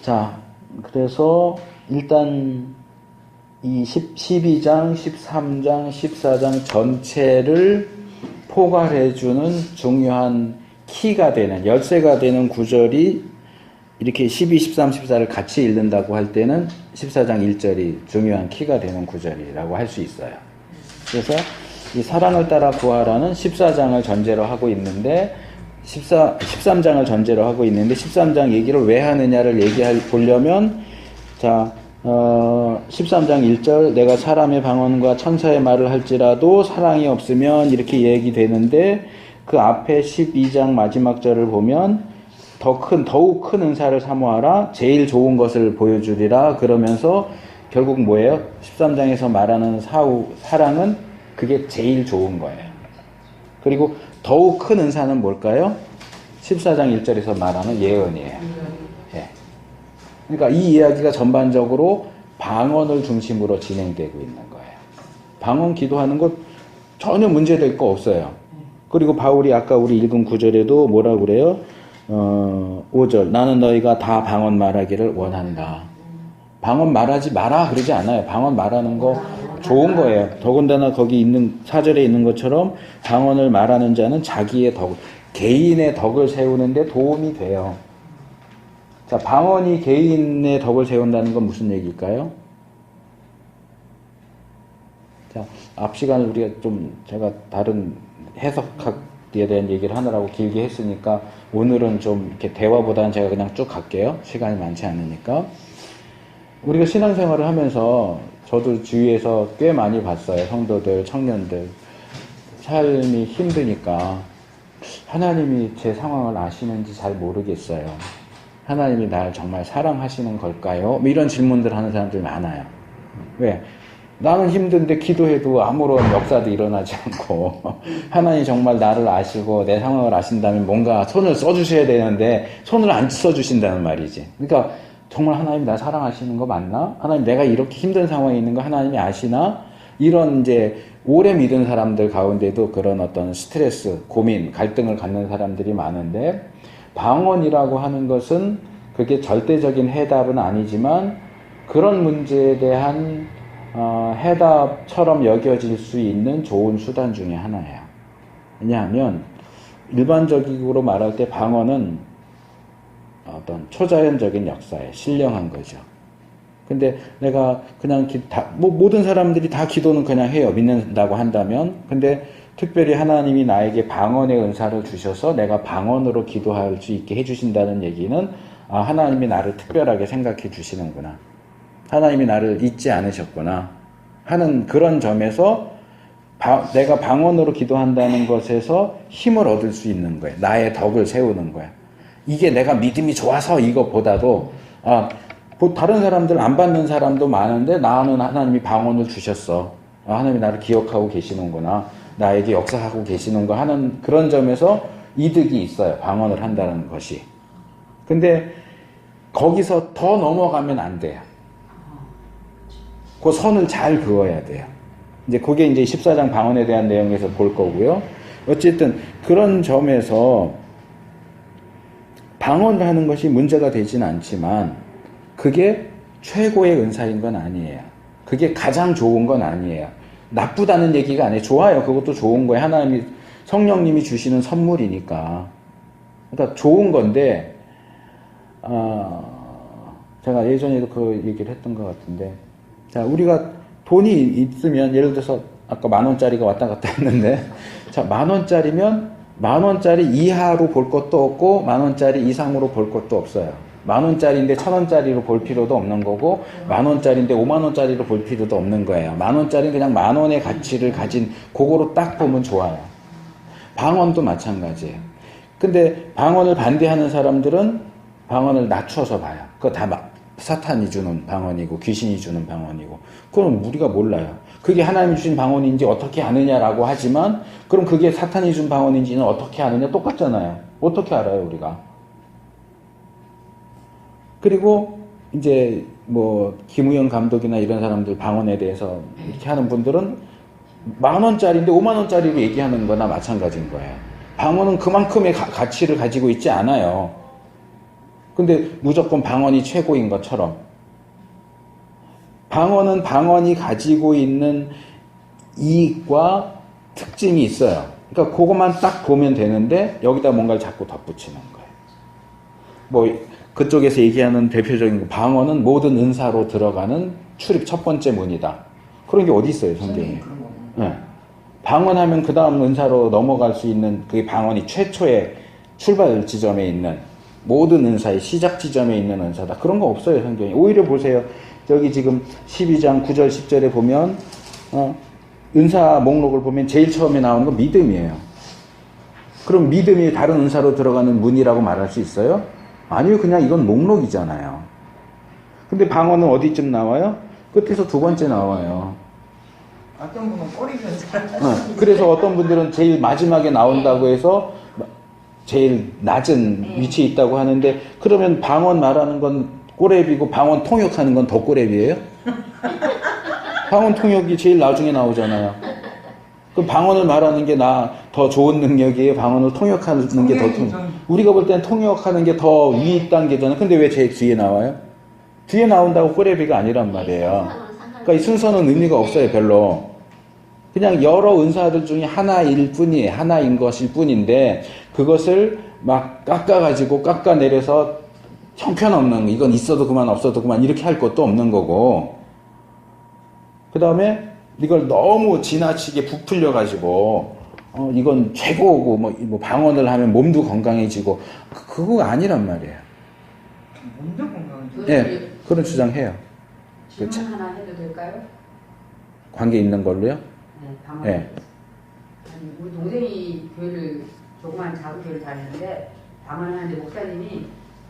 자, 그래서 일단 이 12장, 13장, 14장 전체를 포괄해주는 중요한 키가 되는, 열쇠가 되는 구절이 이렇게 12, 13, 14를 같이 읽는다고 할 때는 14장 1절이 중요한 키가 되는 구절이라고 할 수 있어요. 그래서 이 사랑을 따라 구하라는 14장을 전제로 하고 있는데 13장을 전제로 하고 있는데 13장 얘기를 왜 하느냐를 보려면 자 13장 1절 내가 사람의 방언과 천사의 말을 할지라도 사랑이 없으면 이렇게 얘기되는데 그 앞에 12장 마지막 절을 보면 더욱 큰 은사를 사모하라 제일 좋은 것을 보여주리라 그러면서 결국 뭐예요? 13장에서 말하는 사랑은 그게 제일 좋은 거예요. 그리고 더욱 큰 은사는 뭘까요? 14장 1절에서 말하는 예언이에요. 예. 그러니까 이 이야기가 전반적으로 방언을 중심으로 진행되고 있는 거예요. 방언 기도하는 것 전혀 문제될 거 없어요. 그리고 바울이 아까 우리 읽은 9절에도 뭐라고 그래요? 5절 나는 너희가 다 방언 말하기를 원한다. 방언 말하지 마라 그러지 않아요. 방언 말하는 거 좋은 거예요. 더군다나 거기 있는 4절에 있는 것처럼 방언을 말하는 자는 자기의 개인의 덕을 세우는데 도움이 돼요. 자, 방언이 개인의 덕을 세운다는 건 무슨 얘기일까요? 자, 앞 시간에 우리가 제가 다른 해석학에 대한 얘기를 하느라고 길게 했으니까 오늘은 좀 이렇게 대화보다는 제가 그냥 쭉 갈게요. 시간이 많지 않으니까. 우리가 신앙생활을 하면서 저도 주위에서 꽤 많이 봤어요. 성도들, 청년들. 삶이 힘드니까 하나님이 제 상황을 아시는지 잘 모르겠어요. 하나님이 날 정말 사랑하시는 걸까요? 이런 질문들 하는 사람들이 많아요. 왜? 나는 힘든데 기도해도 아무런 역사도 일어나지 않고 하나님 정말 나를 아시고 내 상황을 아신다면 뭔가 손을 써주셔야 되는데 손을 안 써주신다는 말이지. 그러니까 정말 하나님 나 사랑하시는 거 맞나? 하나님 내가 이렇게 힘든 상황에 있는 거 하나님이 아시나? 이런 이제 오래 믿은 사람들 가운데도 그런 어떤 스트레스, 고민, 갈등을 갖는 사람들이 많은데 방언이라고 하는 것은 그게 절대적인 해답은 아니지만 그런 문제에 대한 해답처럼 여겨질 수 있는 좋은 수단 중에 하나예요. 왜냐하면 일반적으로 말할 때 방언은 어떤 초자연적인 역사에 신령한 거죠. 근데 내가 그냥 모든 사람들이 다 기도는 그냥 해요. 믿는다고 한다면. 근데 특별히 하나님이 나에게 방언의 은사를 주셔서 내가 방언으로 기도할 수 있게 해주신다는 얘기는 하나님이 나를 특별하게 생각해 주시는구나. 하나님이 나를 잊지 않으셨구나 하는 그런 점에서 내가 방언으로 기도한다는 것에서 힘을 얻을 수 있는 거예요. 나의 덕을 세우는 거야. 이게 내가 믿음이 좋아서 이것보다도 다른 사람들 안 받는 사람도 많은데 나는 하나님이 방언을 주셨어. 하나님이 나를 기억하고 계시는구나. 나에게 역사하고 계시는 거 하는 그런 점에서 이득이 있어요. 방언을 한다는 것이. 근데 거기서 더 넘어가면 안 돼요. 그 선을 잘 그어야 돼요. 이제 그게 이제 14장 방언에 대한 내용에서 볼 거고요. 어쨌든 그런 점에서 방언을 하는 것이 문제가 되지는 않지만 그게 최고의 은사인 건 아니에요. 그게 가장 좋은 건 아니에요. 나쁘다는 얘기가 아니에요. 좋아요. 그것도 좋은 거예요. 하나님이 성령님이 주시는 선물이니까. 그러니까 좋은 건데 제가 예전에도 그 얘기를 했던 것 같은데 자, 우리가 돈이 있으면 예를 들어서 아까 10,000원짜리가 왔다 갔다 했는데 자, 10,000원짜리면 10,000원짜리 이하로 볼 것도 없고 10,000원짜리 이상으로 볼 것도 없어요. 10,000원짜리인데 1,000원짜리로 볼 필요도 없는 거고 10,000원짜리인데 50,000원짜리로 볼 필요도 없는 거예요. 10,000원짜리는 그냥 10,000원의 가치를 가진 그거로 딱 보면 좋아요. 방언도 마찬가지예요. 근데 방언을 반대하는 사람들은 방언을 낮춰서 봐요. 그거 다 사탄이 주는 방언이고 귀신이 주는 방언이고 그건 우리가 몰라요. 그게 하나님이 주신 방언인지 어떻게 아느냐라고 하지만 그럼 그게 사탄이 준 방언인지는 어떻게 아느냐 똑같잖아요. 어떻게 알아요 우리가. 그리고 이제 뭐 김우영 감독이나 이런 사람들 방언에 대해서 이렇게 하는 분들은 10,000원짜리인데 50,000원짜리로 얘기하는 거나 마찬가지인 거예요. 방언은 그만큼의 가치를 가지고 있지 않아요. 근데 무조건 방언이 최고인 것처럼 방언은 방언이 가지고 있는 이익과 특징이 있어요. 그러니까 그것만 딱 보면 되는데 여기다 뭔가를 자꾸 덧붙이는 거예요. 뭐 그쪽에서 얘기하는 대표적인 방언은 모든 은사로 들어가는 출입 첫 번째 문이다. 그런 게 어디 있어요, 성경에? 네. 방언하면 그 다음 은사로 넘어갈 수 있는 그게 방언이 최초의 출발 지점에 있는 모든 은사의 시작 지점에 있는 은사다. 그런 거 없어요, 성경에. 오히려 보세요. 여기 지금 12장 9절 10절에 보면 은사 목록을 보면 제일 처음에 나오는 건 믿음이에요. 그럼 믿음이 다른 은사로 들어가는 문이라고 말할 수 있어요? 아니요. 그냥 이건 목록이잖아요. 근데 방언은 어디쯤 나와요? 끝에서 두 번째 나와요. 어떤 분은 꼬리면서 그래서 어떤 분들은 제일 마지막에 나온다고 해서 제일 낮은 위치에 있다고 하는데 그러면 방언 말하는 건 꼬랩이고 방언 통역하는 건 더 꼬랩이에요? 방언 통역이 제일 나중에 나오잖아요. 그럼 방언을 말하는 게 더 좋은 능력이에요? 방언을 통역하는 게 더 우리가 볼 때는 통역하는 게 더 위 단계잖아요. 근데 왜 제일 뒤에 나와요? 뒤에 나온다고 꼬레비가 아니란 말이에요. 그러니까 이 순서는 의미가 없어요, 별로. 그냥 여러 은사들 중에 하나일 뿐이에요. 하나인 것일 뿐인데 그것을 막 깎아가지고 깎아내려서 형편없는 이건 있어도 그만 없어도 그만 이렇게 할 것도 없는 거고 그 다음에 이걸 너무 지나치게 부풀려가지고 이건 최고고 뭐 방언을 하면 몸도 건강해지고 그거 아니란 말이에요. 몸도 건강해지고. 네, 그런 주장해요. 질문 그렇죠. 하나 해도 될까요? 관계 있는 걸로요? 네, 방언. 네. 아니, 우리 동생이 교회를 조그만 작은 교회를 다니는데 방언하는데 목사님이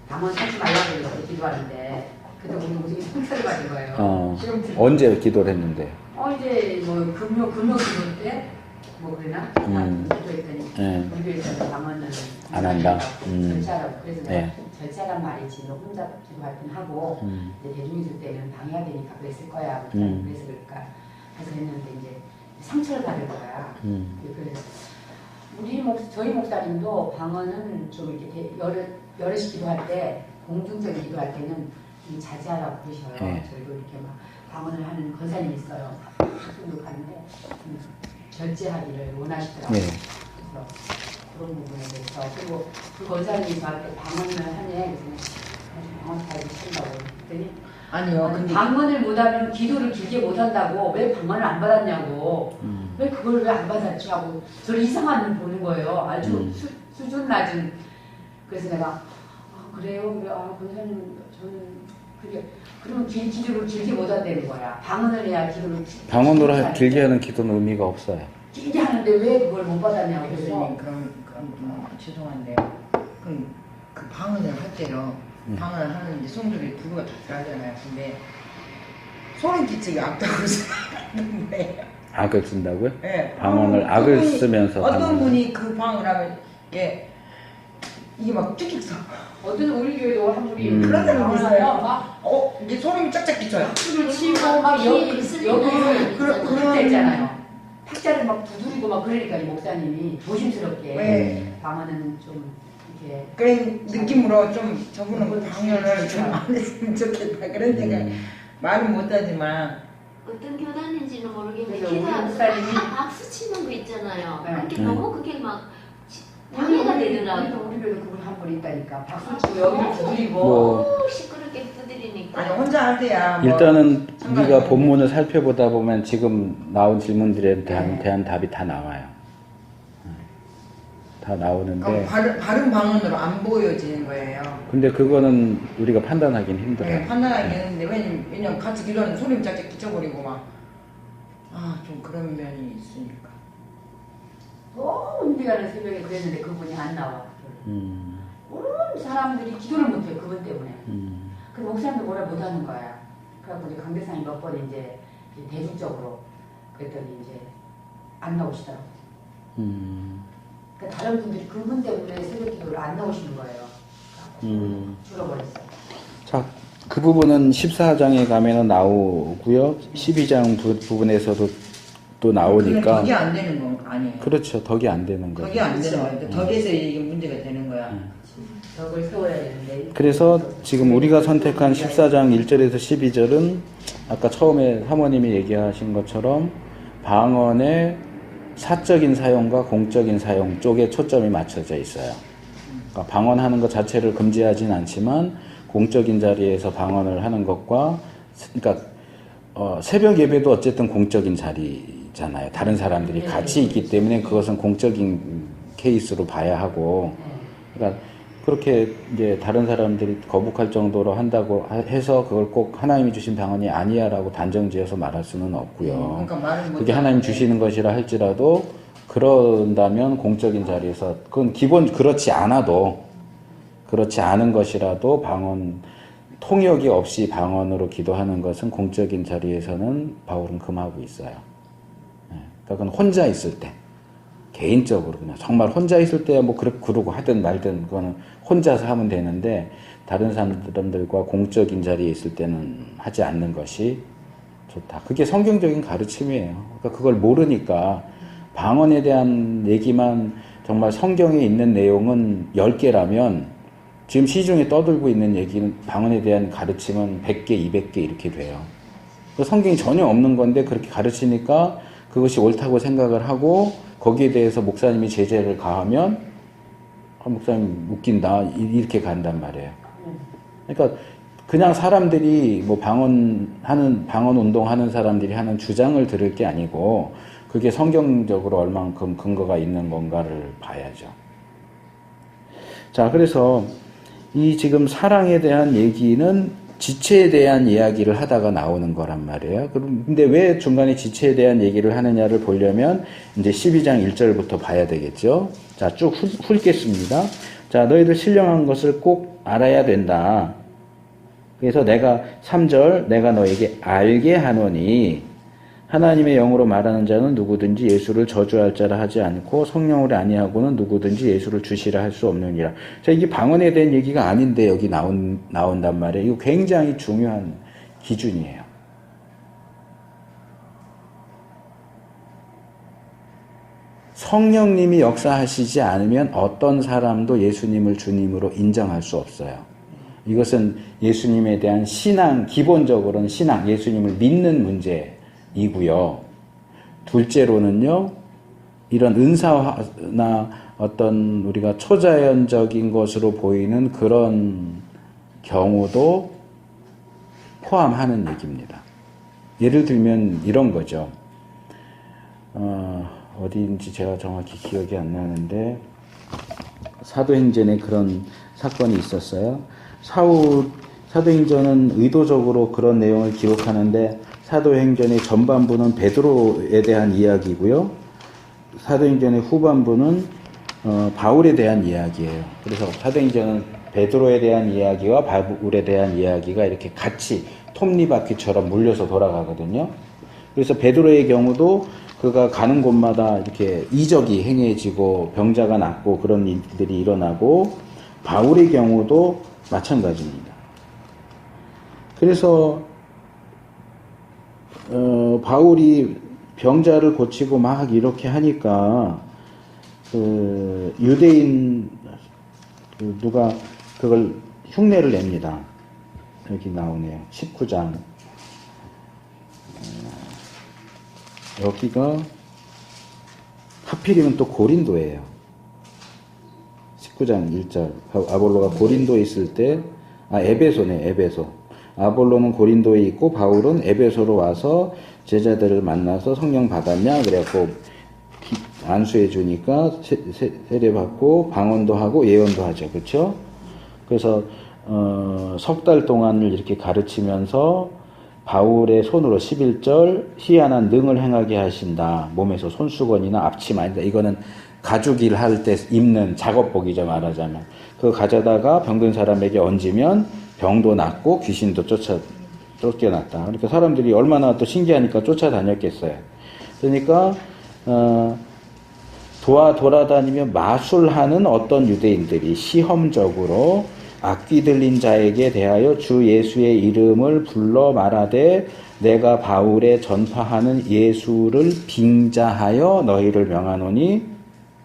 방언 하지 말라고 이렇게 기도하는데 그때 우리 동생이 상처를 받은 거예요. 언제 기도를 했는데? 이제 뭐 금요 기도 때 뭐 그러나 기도했더니 네. 우리 교회에서는 방언을 안 한다. 절차라고 그래서 내가 네. 절차란 말이지 너 혼자 기도할 땐 하고 이제 대중이 있을 때는 방해가 되니까 그랬을 거야. 그래서 그럴까. 그래서 했는데 이제 상처를 받을 거야. 그래서 저희 목사님도 방언은 좀 이렇게 여럿이 기도할 때 공중적인 기도할 때는 좀 자제하라고 그러셔요. 네. 저희도 이렇게 막 방언을 하는 권사님이 있어요. 학교도 가는데 절제하기를 원하시더라고요. 네. 그래서 그런 부분에 대해서 그리고 그 권사님이 저한테 방언을 하네. 그래서 방언 잘 못한다고 그랬더니 아니요. 근데 방언을 못하면 기도를 길게 못한다고 왜 방언을 안 받았냐고 왜 그걸 왜 안 받았지 하고 저를 이상한 눈 보는 거예요. 아주 수준 낮은. 그래서 내가 그래요? 그래. 권사님 저는 그게 그러면 기도를 길게 못한다는 거야. 방언을 해야 기도를 방언으로 길게 하는 기도는 의미가 없어요. 길게 하는데 왜 그걸 못 받았냐고. 그래서 교수님 그럼 죄송한데요. 그럼 그 방언을 할 때요. 방언을 하는 이제 성들이 부부가 다 들어가잖아요. 근데 소름 끼치게 악다고 생각하는 거예요. 악을 쓴다고요? 네. 방언을 악을 쓰면서 어떤 방언을. 분이 그 방언을 하면 이게 막 쭉쭉 서. 어떤 우리 교회도 한 분이 그런 사람이 있어요. 막 이게 소름이 쫙쫙 끼쳐요. 박수를 치고 막 여기를 그런 탁자 있잖아요. 탁자를 막 두드리고 막 그러니까 이 목사님이 조심스럽게 네. 방언은 좀 이렇게 그런 느낌으로 좀 저분은 방언을 좀 안 했으면 좋겠다 그런 생각 말은 못하지만 어떤 교단인지는 모르겠는데 그래서 우리 기도하면서 목사님이 막 박수 치는 거 있잖아요. 네. 그게 너무 그게 막 방해가 되더라고. 우리 교회도 그분 한 분 있다니까. 박수 치고 여기를 두드리고 뭐 너무 시끄럽게 두드리니까. 아니 혼자 할 때야 뭐 일단은 상관이 우리가 없는데. 본문을 살펴보다 보면 지금 나온 질문들에 네. 대한 답이 다 나와요. 다 나오는데 바른 방언으로 안 보여지는 거예요. 근데 그거는 우리가 판단하기는 힘들어요. 네, 판단하기 했는데 왜냐면 같이 기도하는 소리 짝짝 끼쳐버리고 좀 그런 면이 있으니까. 너무 힘들어하는 새벽에 그랬는데 그분이 안 나와. 온 사람들이 기도를 못해요. 그분 때문에. 그 목사님도 뭐라 못하는 거야. 그래갖고 이제 강대상이 몇 번 이제 대중적으로 그랬더니 이제 안 나오시더라고. 그러니까 다른 분들이 그분 때문에 새벽 기도를 안 나오시는 거예요. 줄어버렸어요. 자, 그 부분은 14장에 가면은 나오고요. 12장 부분에서도 또 나오니까. 덕이 안 되는 건 아니에요. 그렇죠. 덕이 안 되는 거죠. 덕이 안 되는 거예요. 덕에서 이게 문제가 되는 거예요. 거야. 덕을 세워야 되는데. 그래서 지금 우리가 선택한 14장 1절에서 12절은 아까 처음에 사모님이 얘기하신 것처럼 방언의 사적인 사용과 공적인 사용 쪽에 초점이 맞춰져 있어요. 그러니까 방언하는 것 자체를 금지하진 않지만 공적인 자리에서 방언을 하는 것과, 그러니까 새벽 예배도 어쨌든 공적인 자리잖아요. 다른 사람들이 같이 있기 때문에 그것은 공적인 케이스로 봐야 하고, 그러니까 그렇게 이제 다른 사람들이 거북할 정도로 한다고 해서 그걸 꼭 하나님이 주신 방언이 아니야라고 단정지어서 말할 수는 없고요. 그러니까 말은 그게 하나님 주시는 것이라 할지라도 그런다면 공적인 자리에서 그건 기본 그렇지 않아도 그렇지 않은 것이라도 방언 통역이 없이 방언으로 기도하는 것은 공적인 자리에서는 바울은 금하고 있어요. 그러니까 그건 혼자 있을 때 개인적으로 그냥 정말 혼자 있을 때야 뭐 그러고 하든 말든 그거는 혼자서 하면 되는데 다른 사람들과 공적인 자리에 있을 때는 하지 않는 것이 좋다. 그게 성경적인 가르침이에요. 그러니까 그걸 모르니까 방언에 대한 얘기만 정말 성경에 있는 내용은 10개라면 지금 시중에 떠들고 있는 얘기는 방언에 대한 가르침은 100개, 200개 이렇게 돼요. 성경이 전혀 없는 건데 그렇게 가르치니까 그것이 옳다고 생각을 하고 거기에 대해서 목사님이 제재를 가하면 목사님 웃긴다 이렇게 간단 말이에요. 그러니까 그냥 사람들이 뭐 방언 운동하는 사람들이 하는 주장을 들을 게 아니고 그게 성경적으로 얼만큼 근거가 있는 건가를 봐야죠. 자, 그래서 이 지금 사랑에 대한 얘기는 지체에 대한 이야기를 하다가 나오는 거란 말이에요. 근데 왜 중간에 지체에 대한 얘기를 하느냐를 보려면 이제 12장 1절부터 봐야 되겠죠. 자, 쭉 훑겠습니다. 자, 너희들 신령한 것을 꼭 알아야 된다. 그래서 3절 내가 너에게 알게 하노니 하나님의 영으로 말하는 자는 누구든지 예수를 저주할 자라 하지 않고 성령으로 아니하고는 누구든지 예수를 주시라 할 수 없느니라. 자, 이게 방언에 대한 얘기가 아닌데 여기 나온단 말이에요. 이거 굉장히 중요한 기준이에요. 성령님이 역사하시지 않으면 어떤 사람도 예수님을 주님으로 인정할 수 없어요. 이것은 예수님에 대한 신앙, 기본적으로는 신앙, 예수님을 믿는 문제이고요. 둘째로는요, 이런 은사나 어떤 우리가 초자연적인 것으로 보이는 그런 경우도 포함하는 얘기입니다. 예를 들면 이런 거죠. 어디인지 제가 정확히 기억이 안 나는데 사도행전에 그런 사건이 있었어요. 사도행전은 의도적으로 그런 내용을 기록하는데 사도행전의 전반부는 베드로에 대한 이야기고요. 사도행전의 후반부는 바울에 대한 이야기예요. 그래서 사도행전은 베드로에 대한 이야기와 바울에 대한 이야기가 이렇게 같이 톱니바퀴처럼 물려서 돌아가거든요. 그래서 베드로의 경우도 그가 가는 곳마다 이렇게 이적이 행해지고 병자가 낫고 그런 일들이 일어나고 바울의 경우도 마찬가지입니다. 그래서 바울이 병자를 고치고 막 이렇게 하니까 유대인 누가 그걸 흉내를 냅니다. 여기 나오네요. 19장. 여기가 하필이면 또 고린도예요. 19장 1절. 아볼로가 고린도에 있을 때, 에베소네, 에베소. 아볼로는 고린도에 있고 바울은 에베소로 와서 제자들을 만나서 성령 받았냐? 그래갖고 안수해 주니까 세례 받고 방언도 하고 예언도 하죠. 그렇죠? 그래서 석 달 동안을 이렇게 가르치면서 바울의 손으로 11절 희한한 능을 행하게 하신다. 몸에서 손수건이나 앞치마. 이거는 가죽일 할 때 입는 작업복이죠, 말하자면. 그거 가져다가 병든 사람에게 얹으면 병도 낫고 귀신도 쫓겨났다. 그러니까 사람들이 얼마나 또 신기하니까 쫓아다녔겠어요. 그러니까 돌아다니며 마술하는 어떤 유대인들이 시험적으로 악귀 들린 자에게 대하여 주 예수의 이름을 불러 말하되 내가 바울의 전파하는 예수를 빙자하여 너희를 명하노니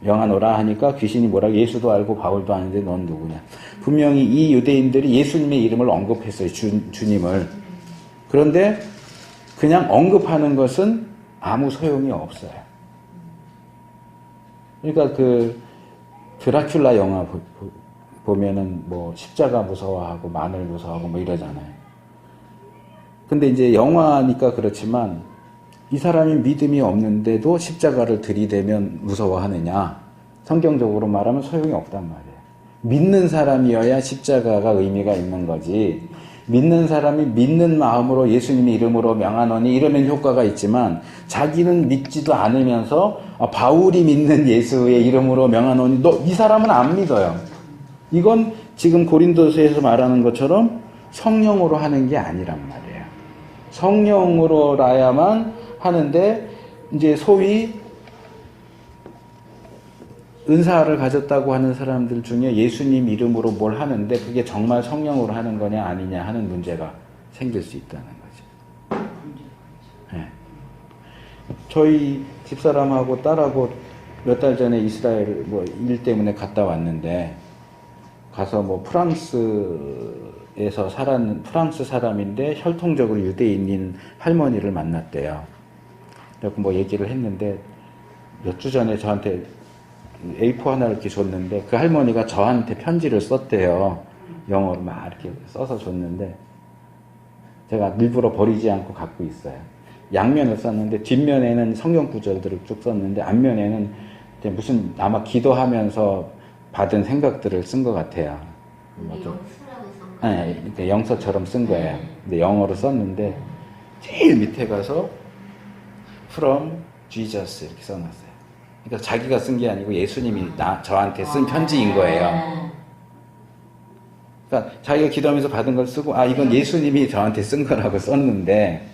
명하노라 하니까 귀신이 뭐라고 예수도 알고 바울도 아는데 넌 누구냐. 분명히 이 유대인들이 예수님의 이름을 언급했어요. 주님을. 그런데 그냥 언급하는 것은 아무 소용이 없어요. 그러니까 그 드라큘라 영화 보면은 뭐 십자가 무서워하고 마늘 무서워하고 뭐 이러잖아요. 근데 이제 영화니까 그렇지만 이 사람이 믿음이 없는데도 십자가를 들이대면 무서워하느냐? 성경적으로 말하면 소용이 없단 말이에요. 믿는 사람이어야 십자가가 의미가 있는 거지. 믿는 사람이 믿는 마음으로 예수님의 이름으로 명하노니 이러면 효과가 있지만 자기는 믿지도 않으면서 바울이 믿는 예수의 이름으로 명하노니 너 이 사람은 안 믿어요. 이건 지금 고린도서에서 말하는 것처럼 성령으로 하는 게 아니란 말이에요. 성령으로라야만 하는데 이제 소위 은사를 가졌다고 하는 사람들 중에 예수님 이름으로 뭘 하는데 그게 정말 성령으로 하는 거냐 아니냐 하는 문제가 생길 수 있다는 거죠. 네. 저희 집사람하고 딸하고 몇 달 전에 이스라엘 뭐 일 때문에 갔다 왔는데 가서 뭐 프랑스에서 살았는 프랑스 사람인데 혈통적으로 유대인인 할머니를 만났대요. 그래서 뭐 얘기를 했는데 몇 주 전에 저한테 A4 하나를 이렇게 줬는데 그 할머니가 저한테 편지를 썼대요. 영어로 막 이렇게 써서 줬는데 제가 일부러 버리지 않고 갖고 있어요. 양면을 썼는데 뒷면에는 성경 구절들을 쭉 썼는데 앞면에는 무슨 아마 기도하면서 받은 생각들을 쓴 것 같아요. 네, 영서처럼 쓴 거예요. 근데 영어로 썼는데 제일 밑에 가서 From Jesus 이렇게 써놨어요. 그러니까 자기가 쓴 게 아니고 예수님이 저한테 쓴 편지인 거예요. 그러니까 자기가 기도하면서 받은 걸 쓰고 이건 예수님이 저한테 쓴 거라고 썼는데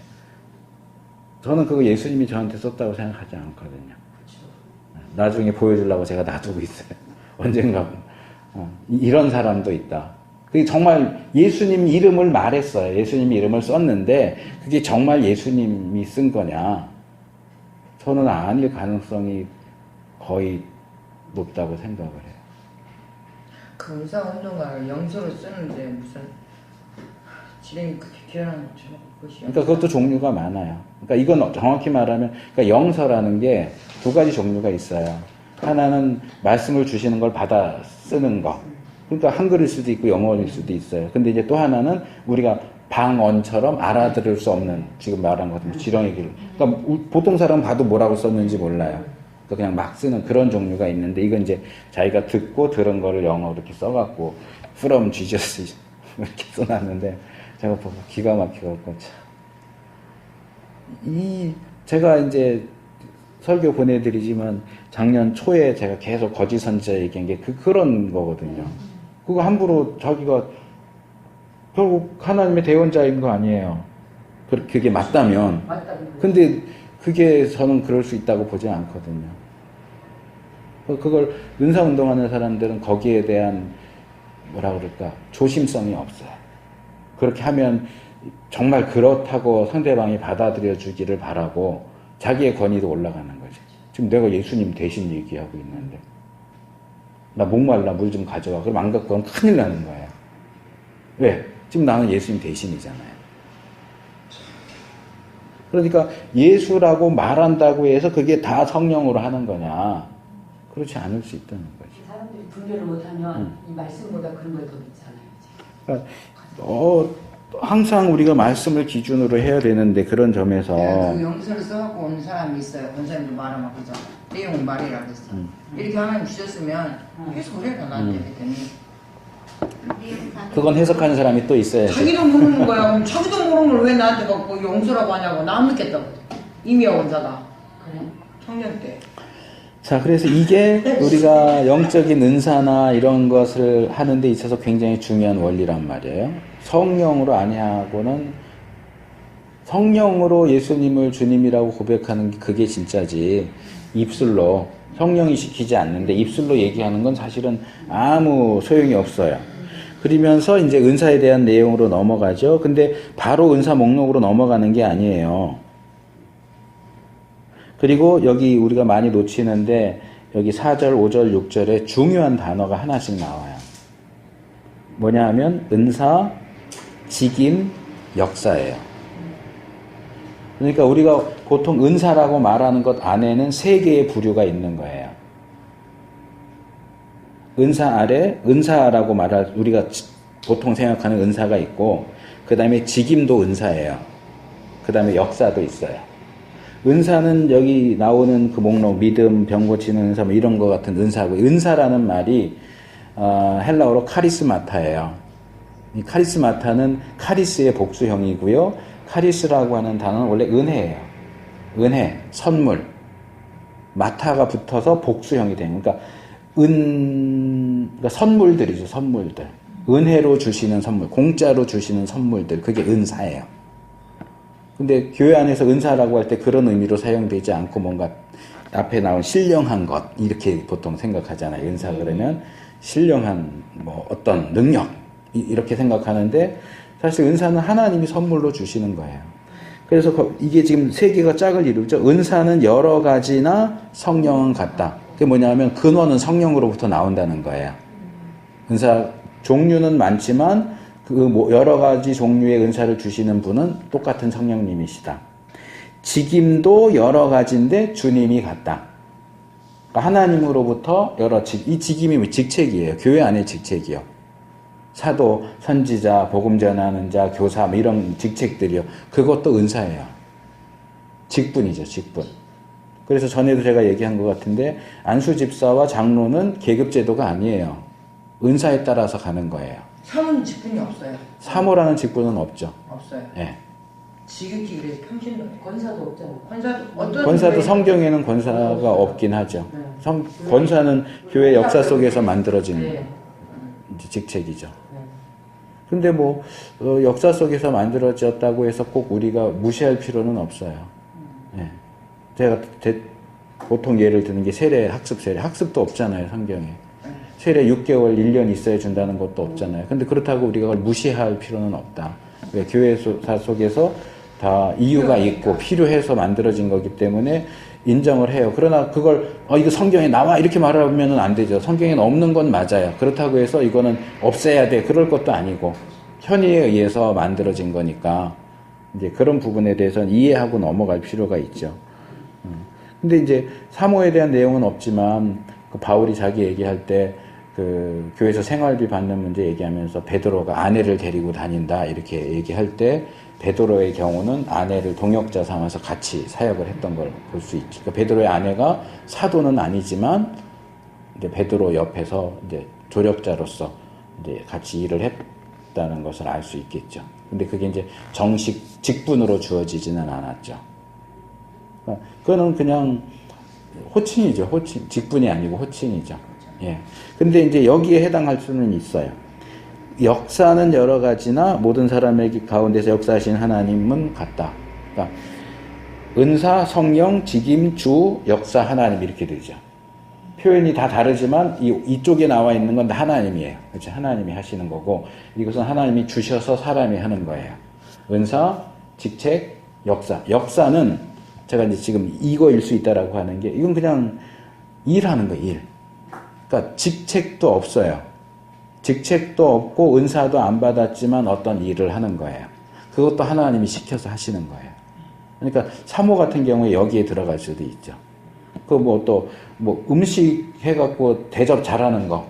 저는 그거 예수님이 저한테 썼다고 생각하지 않거든요. 나중에 보여주려고 제가 놔두고 있어요. 언젠가 이런 사람도 있다. 그게 정말 예수님 이름을 말했어요. 예수님 이름을 썼는데 그게 정말 예수님이 쓴 거냐? 저는 아닐 가능성이 거의 높다고 생각을 해요. 그 의사운동가를 영서로 쓰는데 무슨 지름이 그렇게 튀어나온 것이요. 그러니까 그것도 종류가 많아요. 그러니까 이건 정확히 말하면 그러니까 영서라는 게 두 가지 종류가 있어요. 하나는 말씀을 주시는 걸 받아 쓰는 거. 그러니까 한글일 수도 있고 영어일 수도 있어요. 근데 이제 또 하나는 우리가 방언처럼 알아들을 수 없는 지금 말한 것 같은 지렁이 길. 그러니까 보통 사람 봐도 뭐라고 썼는지 몰라요. 그러니까 그냥 막 쓰는 그런 종류가 있는데 이건 이제 자기가 듣고 들은 거를 영어로 이렇게 써갖고 From Jesus 이렇게 써놨는데 제가 보고 기가 막혀갖고 제가 이제 설교 보내드리지만 작년 초에 제가 계속 거짓 선지자 얘기한 게 그런 거거든요. 그거 함부로 자기가 결국 하나님의 대원자인 거 아니에요. 그게 맞다면. 근데 그게 저는 그럴 수 있다고 보지 않거든요. 그걸 은사운동하는 사람들은 거기에 대한 뭐라 그럴까 조심성이 없어요. 그렇게 하면 정말 그렇다고 상대방이 받아들여 주기를 바라고 자기의 권위도 올라가는 거지. 지금 내가 예수님 대신 얘기하고 있는데 나 목말라 물 좀 가져와. 그럼 안 갖고 가면 큰일 나는 거예요. 왜? 지금 나는 예수님 대신이잖아요. 그러니까 예수라고 말한다고 해서 그게 다 성령으로 하는 거냐? 그렇지 않을 수 있다는 거지. 사람들이 분별을 못하면 이 말씀보다 그런 걸 더 믿잖아요. 그러니까 항상 우리가 말씀을 기준으로 해야 되는데 그런 점에서 그 영서를 써갖고 온 사람이 있어요. 온 사람도 말하면 그죠. 내용을 말해라 그랬어. 이렇게 하나님 주셨으면 계속 해라 나한테 했더니 그건 해석하는 사람이 또 있어야지. 자기도 모르는 거야. 그럼 자기도 모르는 걸 왜 나한테 갖고 영서라고 하냐고. 나 안 믿겠다고. 이미 원사가. 그래. 청년 때. 자, 그래서 이게 우리가 영적인 은사나 이런 것을 하는 데 있어서 굉장히 중요한 원리란 말이에요. 성령으로 아니하고는 성령으로 예수님을 주님이라고 고백하는 게 그게 진짜지. 입술로 성령이 시키지 않는데 입술로 얘기하는 건 사실은 아무 소용이 없어요. 그러면서 이제 은사에 대한 내용으로 넘어가죠. 근데 바로 은사 목록으로 넘어가는 게 아니에요. 그리고 여기 우리가 많이 놓치는데 여기 4절, 5절, 6절에 중요한 단어가 하나씩 나와요. 뭐냐 하면 은사, 직임, 역사예요. 그러니까 우리가 보통 은사라고 말하는 것 안에는 세 개의 부류가 있는 거예요. 은사 아래, 은사라고 말할, 우리가 보통 생각하는 은사가 있고, 그 다음에 직임도 은사예요. 그 다음에 역사도 있어요. 은사는 여기 나오는 그 목록, 믿음, 병 고치는 은사, 뭐 이런 거 같은 은사고, 은사라는 말이, 헬라어로 카리스마타예요. 이 카리스마타는 카리스의 복수형이고요. 카리스라고 하는 단어는 원래 은혜예요. 은혜, 선물. 마타가 붙어서 복수형이 되는, 그러니까 그러니까 선물들이죠, 선물들. 은혜로 주시는 선물, 공짜로 주시는 선물들, 그게 은사예요. 근데 교회 안에서 은사라고 할 때 그런 의미로 사용되지 않고 뭔가 앞에 나온 신령한 것, 이렇게 보통 생각하잖아요. 은사 그러면 신령한 뭐 어떤 능력, 이렇게 생각하는데 사실 은사는 하나님이 선물로 주시는 거예요. 그래서 이게 지금 세 개가 짝을 이루죠. 은사는 여러 가지나 성령은 같다. 그게 뭐냐면 근원은 성령으로부터 나온다는 거예요. 은사 종류는 많지만 그 여러 가지 종류의 은사를 주시는 분은 똑같은 성령님이시다. 직임도 여러 가지인데 주님이 같다. 그러니까 하나님으로부터 이 직임이 직책이에요. 교회 안의 직책이요. 사도, 선지자, 복음 전하는 자, 교사 뭐 이런 직책들이요. 그것도 은사예요. 직분이죠, 직분. 그래서 전에도 제가 얘기한 것 같은데 안수 집사와 장로는 계급제도가 아니에요. 은사에 따라서 가는 거예요. 사모는 직분이 없어요. 사모라는 직분은 없죠. 없어요. 예. 지극히 그래서 평신도 권사도 없잖아요. 권사도 성경에는 권사가 없긴 하죠. 권사는 교회 역사 속에서 만들어진 직책이죠. 근데 뭐 역사 속에서 만들어졌다고 해서 꼭 우리가 무시할 필요는 없어요. 예. 제가 보통 예를 드는 게 세례, 학습도 없잖아요, 성경에. 세례 6개월, 1년 있어야 준다는 것도 없잖아요. 근데 그렇다고 우리가 그걸 무시할 필요는 없다. 왜 교회사 속에서 다 이유가 있고 필요해서 만들어진 거기 때문에 인정을 해요. 그러나 그걸 이거 성경에 나와 이렇게 말하면 안 되죠. 성경에는 없는 건 맞아요. 그렇다고 해서 이거는 없애야 돼. 그럴 것도 아니고 현의에 의해서 만들어진 거니까 이제 그런 부분에 대해서는 이해하고 넘어갈 필요가 있죠. 근데 이제 사모에 대한 내용은 없지만 그 바울이 자기 얘기할 때 그 교회에서 생활비 받는 문제 얘기하면서 베드로가 아내를 데리고 다닌다 이렇게 얘기할 때 베드로의 경우는 아내를 동역자 삼아서 같이 사역을 했던 걸 볼 수 있죠. 그러니까 베드로의 아내가 사도는 아니지만 이제 베드로 옆에서 이제 조력자로서 이제 같이 일을 했다는 것을 알 수 있겠죠. 근데 그게 이제 정식 직분으로 주어지지는 않았죠. 그러니까 그거는 그냥 호칭이죠. 호칭. 직분이 아니고 호칭이죠. 예. 근데 이제 여기에 해당할 수는 있어요. 역사는 여러 가지나 모든 사람의 가운데서 역사하신 하나님은 같다. 그러니까 은사, 성령, 직임, 주, 역사, 하나님 이렇게 되죠. 표현이 다 다르지만 이쪽에 나와 있는 건 다 하나님이에요. 그렇죠? 하나님이 하시는 거고 이것은 하나님이 주셔서 사람이 하는 거예요. 은사, 직책, 역사. 역사는 제가 이제 지금 이거일 수 있다라고 하는 게 이건 그냥 일하는 거예요. 일. 그러니까 직책도 없어요. 직책도 없고 은사도 안 받았지만 어떤 일을 하는 거예요. 그것도 하나님이 시켜서 하시는 거예요. 그러니까 사모 같은 경우에 여기에 들어갈 수도 있죠. 그 뭐 또 뭐 음식 해갖고 대접 잘하는 거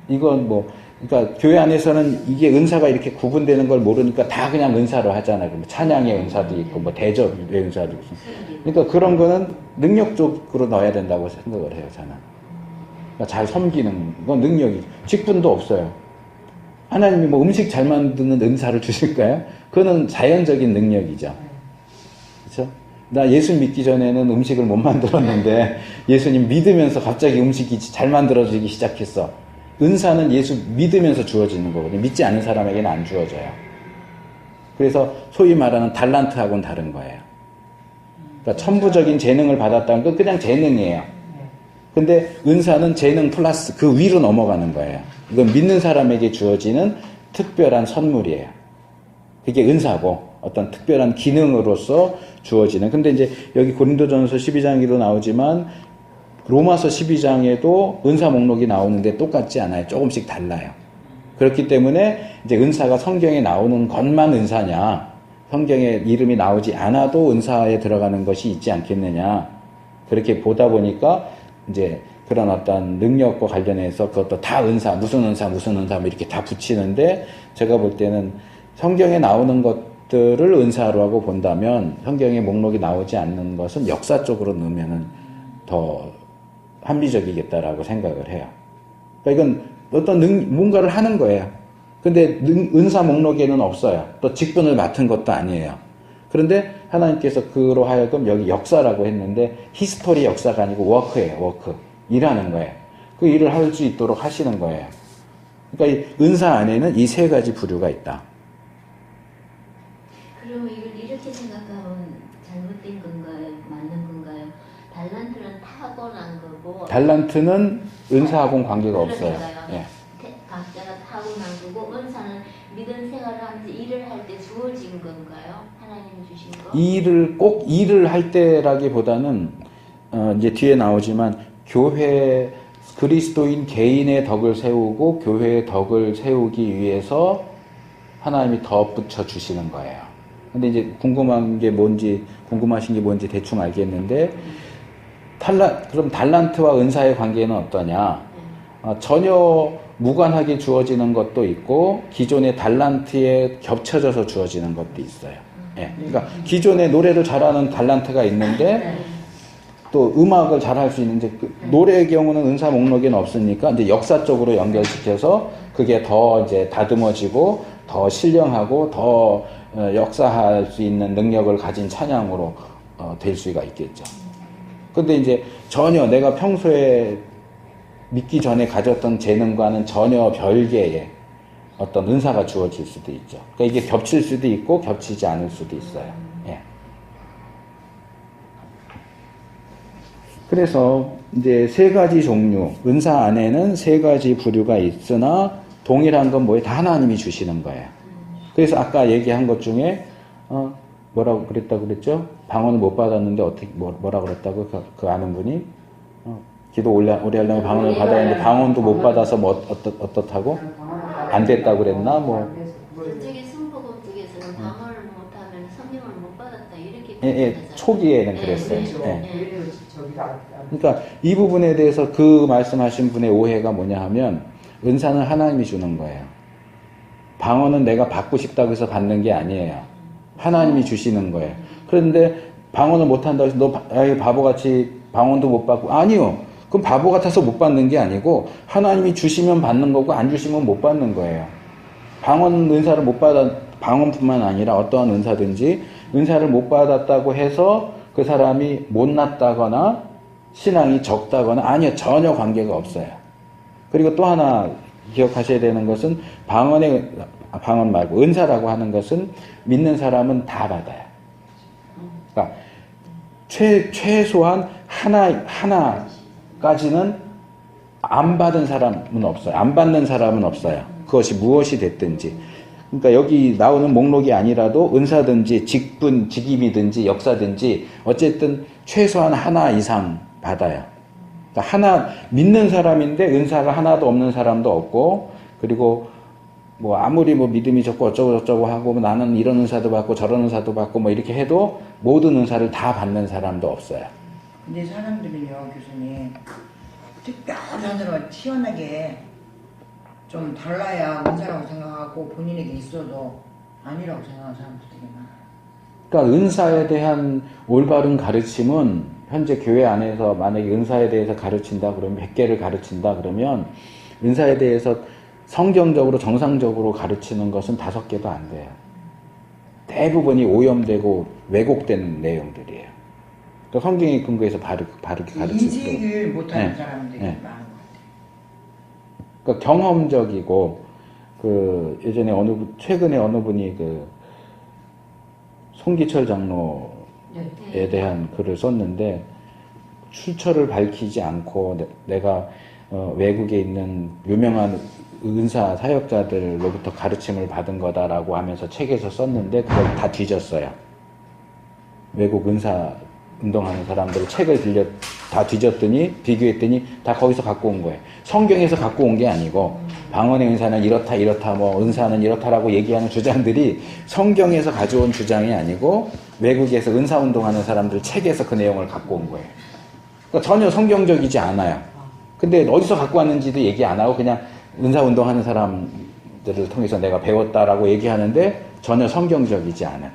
이건 뭐 그러니까 교회 안에서는 이게 은사가 이렇게 구분되는 걸 모르니까 다 그냥 은사로 하잖아요. 뭐 찬양의 은사도 있고 뭐 대접의 은사도 있고. 그러니까 그런 거는 능력적으로 넣어야 된다고 생각을 해요. 저는. 그러니까 잘 섬기는 건 능력이죠. 직분도 없어요. 하나님이 뭐 음식 잘 만드는 은사를 주실까요? 그거는 자연적인 능력이죠. 그렇죠? 나 예수 믿기 전에는 음식을 못 만들었는데 예수님 믿으면서 갑자기 음식이 잘 만들어지기 시작했어. 은사는 예수 믿으면서 주어지는 거거든요. 믿지 않는 사람에게는 안 주어져요. 그래서 소위 말하는 달란트하고는 다른 거예요. 그러니까 천부적인 재능을 받았다는 건 그냥 재능이에요. 근데 은사는 재능 플러스 그 위로 넘어가는 거예요. 이건 믿는 사람에게 주어지는 특별한 선물이에요. 그게 은사고 어떤 특별한 기능으로서 주어지는. 근데 이제 여기 고린도전서 12장에도 나오지만 로마서 12장에도 은사 목록이 나오는데 똑같지 않아요. 조금씩 달라요. 그렇기 때문에 이제 은사가 성경에 나오는 것만 은사냐, 성경에 이름이 나오지 않아도 은사에 들어가는 것이 있지 않겠느냐, 그렇게 보다 보니까 이제 그런 어떤 능력과 관련해서 그것도 다 은사, 무슨 은사, 무슨 은사 뭐 이렇게 다 붙이는데, 제가 볼 때는 성경에 나오는 것들을 은사라고 본다면 성경에 목록이 나오지 않는 것은 역사 쪽으로 넣으면은 더 합리적이겠다라고 생각을 해요. 그러니까 이건 어떤 뭔가를 하는 거예요. 근데 은사 목록에는 없어요. 또 직분을 맡은 것도 아니에요. 그런데 하나님께서 그로 하여금 여기 역사라고 했는데 히스토리 역사가 아니고 워크예요. 워크. 일하는 거예요. 그 일을 할 수 있도록 하시는 거예요. 그러니까 이 은사 안에는 이 세 가지 부류가 있다. 그러면 이걸 이렇게 생각하면 잘못된 건가요? 맞는 건가요? 달란트는 타고난 거고 달란트는 은사하고는 관계가 없어요. 예. 각자가 타고난 거고, 은사는 믿음 생활을 하면서 일을 할 때 주어진 건가요? 하나님이 주신 거? 일을 꼭 일을 할 때라기보다는 이제 뒤에 나오지만 교회 그리스도인 개인의 덕을 세우고 교회의 덕을 세우기 위해서 하나님이 덧붙여 주시는 거예요. 근데 이제 궁금하신 게 뭔지 대충 알겠는데, 그럼 달란트와 은사의 관계는 어떠냐? 전혀 무관하게 주어지는 것도 있고 기존의 달란트에 겹쳐져서 주어지는 것도 있어요. 예. 그러니까 기존에 노래를 잘하는 달란트가 있는데 또 음악을 잘할 수 있는데 노래의 경우는 은사 목록에는 없으니까 이제 역사 쪽으로 연결시켜서 그게 더 이제 다듬어지고 더 신령하고 더 역사할 수 있는 능력을 가진 찬양으로 될 수가 있겠죠. 근데 이제 전혀 내가 평소에 믿기 전에 가졌던 재능과는 전혀 별개의 어떤 은사가 주어질 수도 있죠. 그러니까 이게 겹칠 수도 있고 겹치지 않을 수도 있어요. 예. 그래서 이제 세 가지 종류, 은사 안에는 세 가지 부류가 있으나 동일한 건 뭐예요? 다 하나님이 주시는 거예요. 그래서 아까 얘기한 것 중에 뭐라고 그랬다고 그랬죠? 방언을 못 받았는데 어떻게 뭐라 그랬다고 그 아는 분이 기도 오래 하려면 방언을 받아야 하는데 방언도 못 받아서 뭐 어떻다고? 안 됐다고 그랬나? 뭐. 저쪽에 승복음 쪽에서는 방언을 못하면 성령을 못 받았다 이렇게 예, 초기에는 그랬어요. 예. 그러니까 이 부분에 대해서 그 말씀하신 분의 오해가 뭐냐 하면 은사는 하나님이 주는 거예요. 방언은 내가 받고 싶다고 해서 받는 게 아니에요. 하나님이 주시는 거예요. 그런데 방언을 못한다고 해서 너 바보같이 방언도 못 받고, 아니요. 그럼 바보 같아서 못 받는 게 아니고 하나님이 주시면 받는 거고 안 주시면 못 받는 거예요. 방언 은사를 못 받아, 방언뿐만 아니라 어떠한 은사든지 은사를 못 받았다고 해서 그 사람이 못났다거나 신앙이 적다거나, 아니요. 전혀 관계가 없어요. 그리고 또 하나 기억하셔야 되는 것은 방언 말고 은사라고 하는 것은 믿는 사람은 다 받아요. 그러니까 최소한 하나까지는 안 받은 사람은 없어요. 안 받는 사람은 없어요. 그것이 무엇이 됐든지. 그러니까 여기 나오는 목록이 아니라도 은사든지 직분, 직임이든지 역사든지 어쨌든 최소한 하나 이상 받아요. 그러니까 하나 믿는 사람인데 은사가 하나도 없는 사람도 없고, 그리고 뭐 아무리 뭐 믿음이 좋고 어쩌고 하고 뭐 나는 이런 은사도 받고 저런 은사도 받고 뭐 이렇게 해도 모든 은사를 다 받는 사람도 없어요. 근데 사람들은요, 교수님, 특별한 사람을 튀어나게 좀 달라야 은사라고 생각하고 본인에게 있어도 아니라고 생각하는 사람도 되게 많아요. 그러니까 은사에 대한 올바른 가르침은 현재 교회 안에서 만약에 은사에 대해서 가르친다 그러면 100개를 가르친다 그러면 은사에 대해서 성경적으로 정상적으로 가르치는 것은 5개도 안 돼요. 대부분이 오염되고 왜곡된 내용들이에요. 그러니까 성경에 근거해서 바르게 가르치고 인식을 못하는 네. 사람들이 네. 많은 것 같아요. 그러니까 경험적이고 예전에 최근에 어느 분이 송기철 장로에 대한 글을 썼는데, 출처를 밝히지 않고 내가 외국에 있는 유명한 은사 사역자들로부터 가르침을 받은 거다라고 하면서 책에서 썼는데 그걸 다 뒤졌어요. 외국 은사 운동하는 사람들을 책을 다 뒤졌더니 비교했더니 다 거기서 갖고 온 거예요. 성경에서 갖고 온 게 아니고 방언의 은사는 이렇다 뭐 은사는 이렇다라고 얘기하는 주장들이 성경에서 가져온 주장이 아니고 외국에서 은사 운동하는 사람들 책에서 그 내용을 갖고 온 거예요. 그러니까 전혀 성경적이지 않아요. 근데 어디서 갖고 왔는지도 얘기 안 하고 그냥 은사 운동하는 사람들을 통해서 내가 배웠다라고 얘기하는데 전혀 성경적이지 않아요.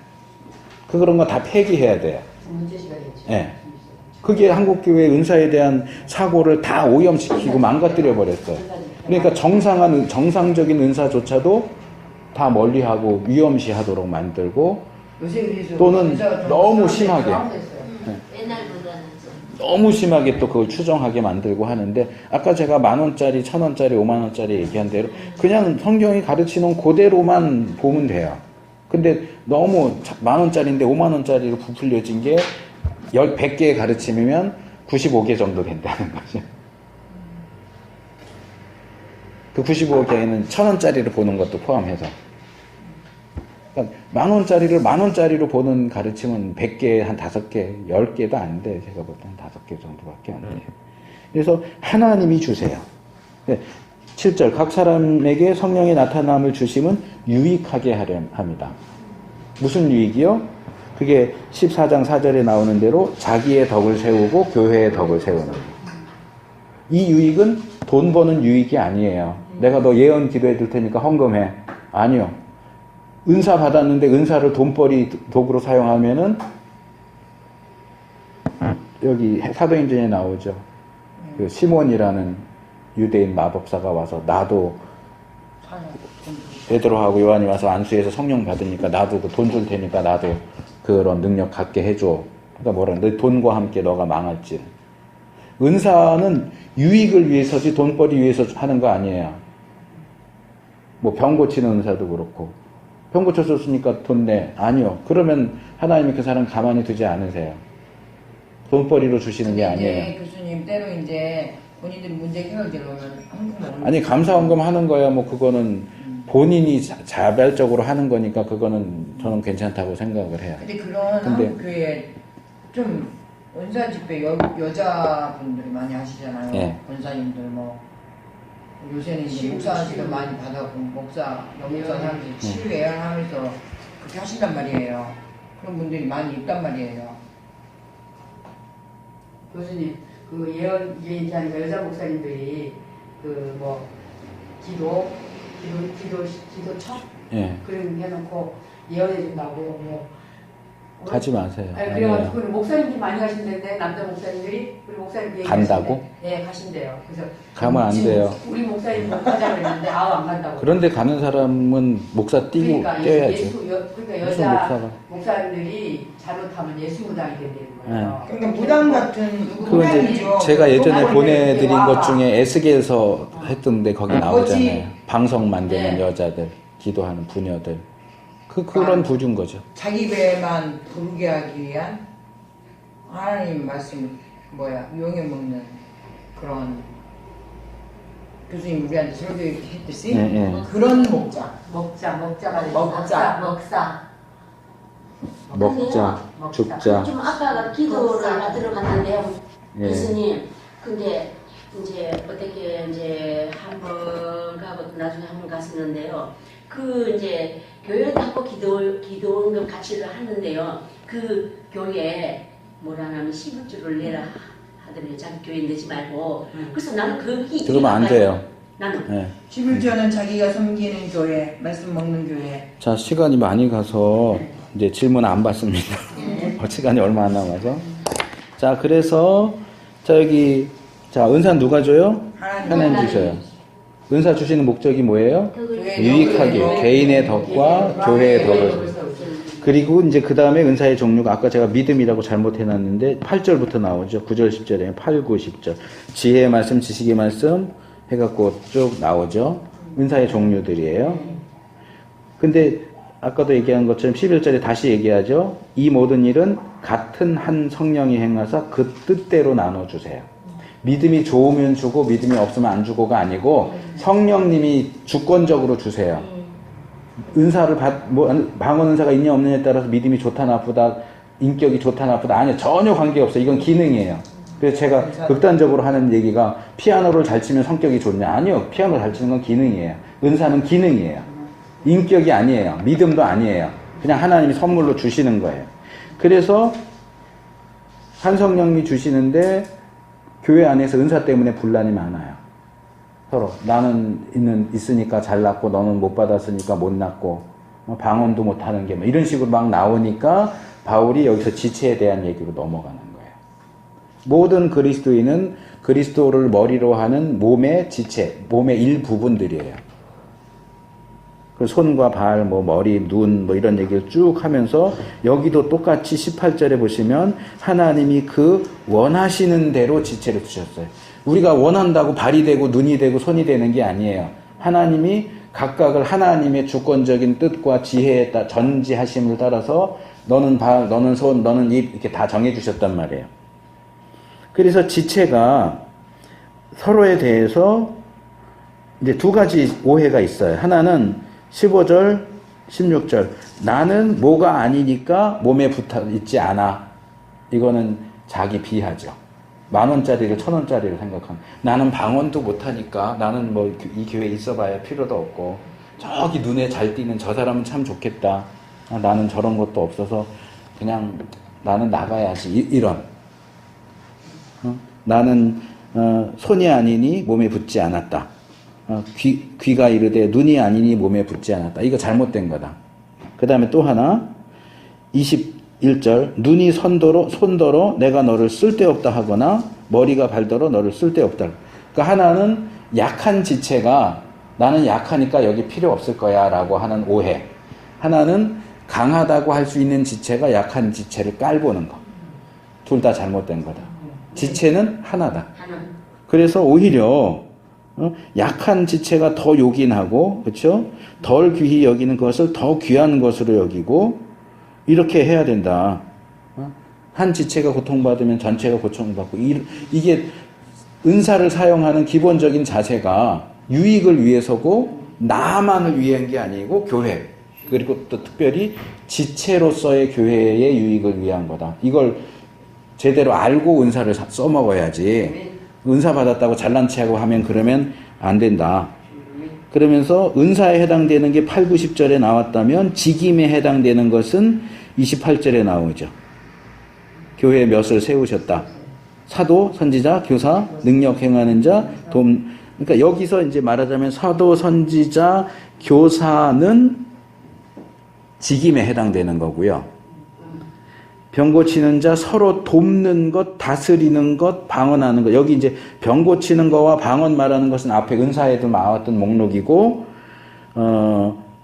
그런 거 다 폐기해야 돼요. 문제시가 됐죠. 네. 그게 한국교회 은사에 대한 사고를 다 오염시키고 망가뜨려 버렸어요. 그러니까 정상적인 은사조차도 다 멀리하고 위험시하도록 만들고 요새 그래서 또는 의사가 좀 너무 이상하게 심하게 됐어요. 옛날보다는 좀 너무 심하게 또 그걸 추정하게 만들고 하는데 아까 제가 10,000원짜리, 1,000원짜리, 50,000원짜리 얘기한 대로 그냥 성경이 가르치는 그대로만 보면 돼요. 근데 너무 10,000원짜리인데 50,000원짜리로 부풀려진 게 100개의 가르침이면 95개 정도 된다는 거죠. 그 95개는 1,000원짜리를 보는 것도 포함해서. 그러니까 10,000원짜리를 10,000원짜리로 보는 가르침은 100개, 한 5개, 10개도 안 돼. 제가 볼 때는 5개 정도밖에 안 돼요. 그래서 하나님이 주세요. 7절, 각 사람에게 성령의 나타남을 주심은 유익하게 하려 합니다. 무슨 유익이요? 그게 14장 4절에 나오는 대로 자기의 덕을 세우고 교회의 덕을 세우는. 이 유익은 돈 버는 유익이 아니에요. 내가 너 예언 기도해 줄 테니까 헌금해. 아니요. 은사 받았는데 은사를 돈벌이 도구로 사용하면은 여기 사도행전에 나오죠. 그 시몬이라는 유대인 마법사가 와서 나도 베드로하고 요한이 와서 안수해서 성령 받으니까 나도 그 돈 줄 테니까 나도 그런 능력 갖게 해줘. 그러니까 뭐라 너 돈과 함께 너가 망할지. 은사는 유익을 위해서지 돈벌이 위해서 하는 거 아니에요. 뭐 병 고치는 은사도 그렇고 병 고쳐줬으니까 돈 내. 아니요. 그러면 하나님이 그 사람 가만히 두지 않으세요. 돈벌이로 주시는 게 아니에요. 교수님 때로 이제 본인들이 문제 해결되려면 한국은 아니 감사헌금 하는 거야 뭐 그거는 본인이 자발적으로 하는 거니까 그거는 저는 괜찮다고 생각을 해요. 근데 그런 근데- 한국 교회 좀 은사 집회 여자분들이 많이 하시잖아요. 예. 권사님들 뭐 요새는 이제 목사님들 많이 받아고 목사 사람들이 치유 예언하면서 그렇게 하신단 말이에요. 그런 분들이 많이 있단 말이에요. 교수님, 그 예언자니까 여자 목사님들이 그 뭐 기도처 예. 그런 거 해놓고 예언해 준다고 뭐 가지 마세요. 아니, 아니에요. 그래가지고 목사님들이 많이 가신다는데 남자 목사님들이 우리 목사님 간다고? 네 가신대요. 그래서 가면 안 지금 돼요. 우리 목사님 못 가자고 했는데 안 간다고. 그런데 가는 사람은 목사 뛰고 그러니까 뛰어야지. 그러니까 무슨 여자 목사가. 목사님들이 잘못하면 예수 무당이 된다는 거예요. 그러니까 무당 같은 그거 이제 무당이죠. 제가 예전에 그거 보내드린 와. 것 중에 에스겔서 했던데 거기 나오잖아요. 거지. 방석 만드는 네. 여자들, 기도하는 부녀들. 그런 부류인 거죠. 자기 배만 부르게 하기 위한 하나님 말씀 용해 먹는 그런 교수님 우리한테 설교했듯이 예, 예. 그런 목자. 먹자가 먹자. 먹자, 죽자. 좀 아빠가 기도를 받으러 갔는데요. 예. 교수님, 근데 이제 어떻게 이제 한 번 가고 나중에 한 번 갔었는데요. 그 이제 교회도 하고 기도원금 같이를 하는데요. 그 교회에 뭐라 하면 11조를 내라 하더니 자기 교회 내지 말고. 그래서 나는 그게 그러면 안 돼요. 나는 예. 11조는 자기가 섬기는 교회, 말씀 먹는 교회. 자, 시간이 많이 가서 이제 질문 안 받습니다. 시간이 얼마 안 남아서. 자, 그래서 자, 은사 누가 줘요? 하나님 주셔요. 은사 주시는 목적이 뭐예요? 유익하게 개인의 덕과 교회의 덕을. 그리고 이제 그 다음에 은사의 종류가 아까 제가 믿음이라고 잘못해놨는데 8절부터 나오죠. 9절 10절에 8, 9, 10절 지혜의 말씀, 지식의 말씀 해갖고 쭉 나오죠. 은사의 종류들이에요. 근데 아까도 얘기한 것처럼 11절에 다시 얘기하죠. 이 모든 일은 같은 한 성령이 행하사 그 뜻대로 나눠주세요. 믿음이 좋으면 주고 믿음이 없으면 안 주고가 아니고 성령님이 주권적으로 주세요. 은사를 방언 은사가 있냐 없느냐에 따라서 믿음이 좋다 나쁘다 인격이 좋다 나쁘다 아니요. 전혀 관계없어요. 이건 기능이에요. 그래서 제가 극단적으로 하는 얘기가 피아노를 잘 치면 성격이 좋냐? 아니요. 피아노 잘 치는 건 기능이에요. 은사는 기능이에요. 인격이 아니에요. 믿음도 아니에요. 그냥 하나님이 선물로 주시는 거예요. 그래서 한 성령이 주시는데 교회 안에서 은사 때문에 분란이 많아요. 서로 나는 있으니까 잘 낳고 너는 못 받았으니까 못 낳고 방언도 못 하는 게 이런 식으로 막 나오니까 바울이 여기서 지체에 대한 얘기로 넘어가는 거예요. 모든 그리스도인은 그리스도를 머리로 하는 몸의 지체, 몸의 일부분들이에요. 그 손과 발, 머리, 눈, 이런 얘기를 쭉 하면서 여기도 똑같이 18절에 보시면 하나님이 그 원하시는 대로 지체를 주셨어요. 우리가 원한다고 발이 되고 눈이 되고 손이 되는 게 아니에요. 하나님이 각각을 하나님의 주권적인 뜻과 지혜에 따라 전지하심을 따라서 너는 발, 너는 손, 너는 입 이렇게 다 정해주셨단 말이에요. 그래서 지체가 서로에 대해서 이제 두 가지 오해가 있어요. 하나는 15절, 16절. 나는 뭐가 아니니까 몸에 붙어 있지 않아. 이거는 자기 비하죠. 10,000원짜리를 1,000원짜리를 생각하면. 나는 방언도 못하니까 나는 이 교회에 있어봐야 필요도 없고. 저기 눈에 잘 띄는 저 사람은 참 좋겠다. 나는 저런 것도 없어서 그냥 나는 나가야지. 이런. 나는 손이 아니니 몸에 붙지 않았다. 귀가 이르되 눈이 아니니 몸에 붙지 않았다. 이거 잘못된 거다. 그 다음에 또 하나 21절 눈이 손더러 내가 너를 쓸데없다 하거나 머리가 발더러 너를 쓸데없다. 그러니까 하나는 약한 지체가 나는 약하니까 여기 필요 없을 거야 라고 하는 오해. 하나는 강하다고 할 수 있는 지체가 약한 지체를 깔보는 거. 둘 다 잘못된 거다. 지체는 하나다. 그래서 오히려 약한 지체가 더 요긴하고, 그렇죠? 덜 귀히 여기는 것을 더 귀한 것으로 여기고 이렇게 해야 된다. 한 지체가 고통받으면 전체가 고통받고 이게 은사를 사용하는 기본적인 자세가 유익을 위해서고 나만을 위한 게 아니고 교회 그리고 또 특별히 지체로서의 교회의 유익을 위한 거다. 이걸 제대로 알고 은사를 써먹어야지. 은사 받았다고 잘난 체하고 하면 그러면 안 된다. 그러면서 은사에 해당되는 게 8, 90절에 나왔다면 직임에 해당되는 것은 28절에 나오죠. 교회에 몇을 세우셨다. 사도, 선지자, 교사, 능력 행하는 자, 그러니까 여기서 이제 말하자면 사도, 선지자, 교사는 직임에 해당되는 거고요. 병 고치는 자, 서로 돕는 것, 다스리는 것, 방언하는 것. 여기 이제 병 고치는 거와 방언 말하는 것은 앞에 은사에도 나왔던 목록이고,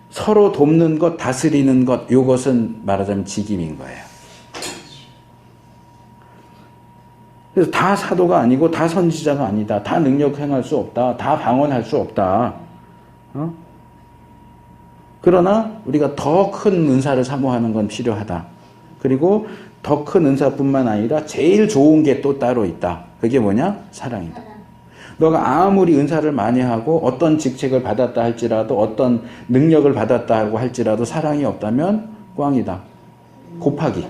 서로 돕는 것, 다스리는 것, 요것은 말하자면 직임인 거예요. 그래서 다 사도가 아니고, 다 선지자가 아니다. 다 능력 행할 수 없다. 다 방언할 수 없다. 그러나 우리가 더 큰 은사를 사모하는 건 필요하다. 그리고 더 큰 은사뿐만 아니라 제일 좋은 게 또 따로 있다. 그게 뭐냐? 사랑이다. 너가 아무리 은사를 많이 하고 어떤 직책을 받았다 할지라도 어떤 능력을 받았다 하고 할지라도 사랑이 없다면 꽝이다. 곱하기.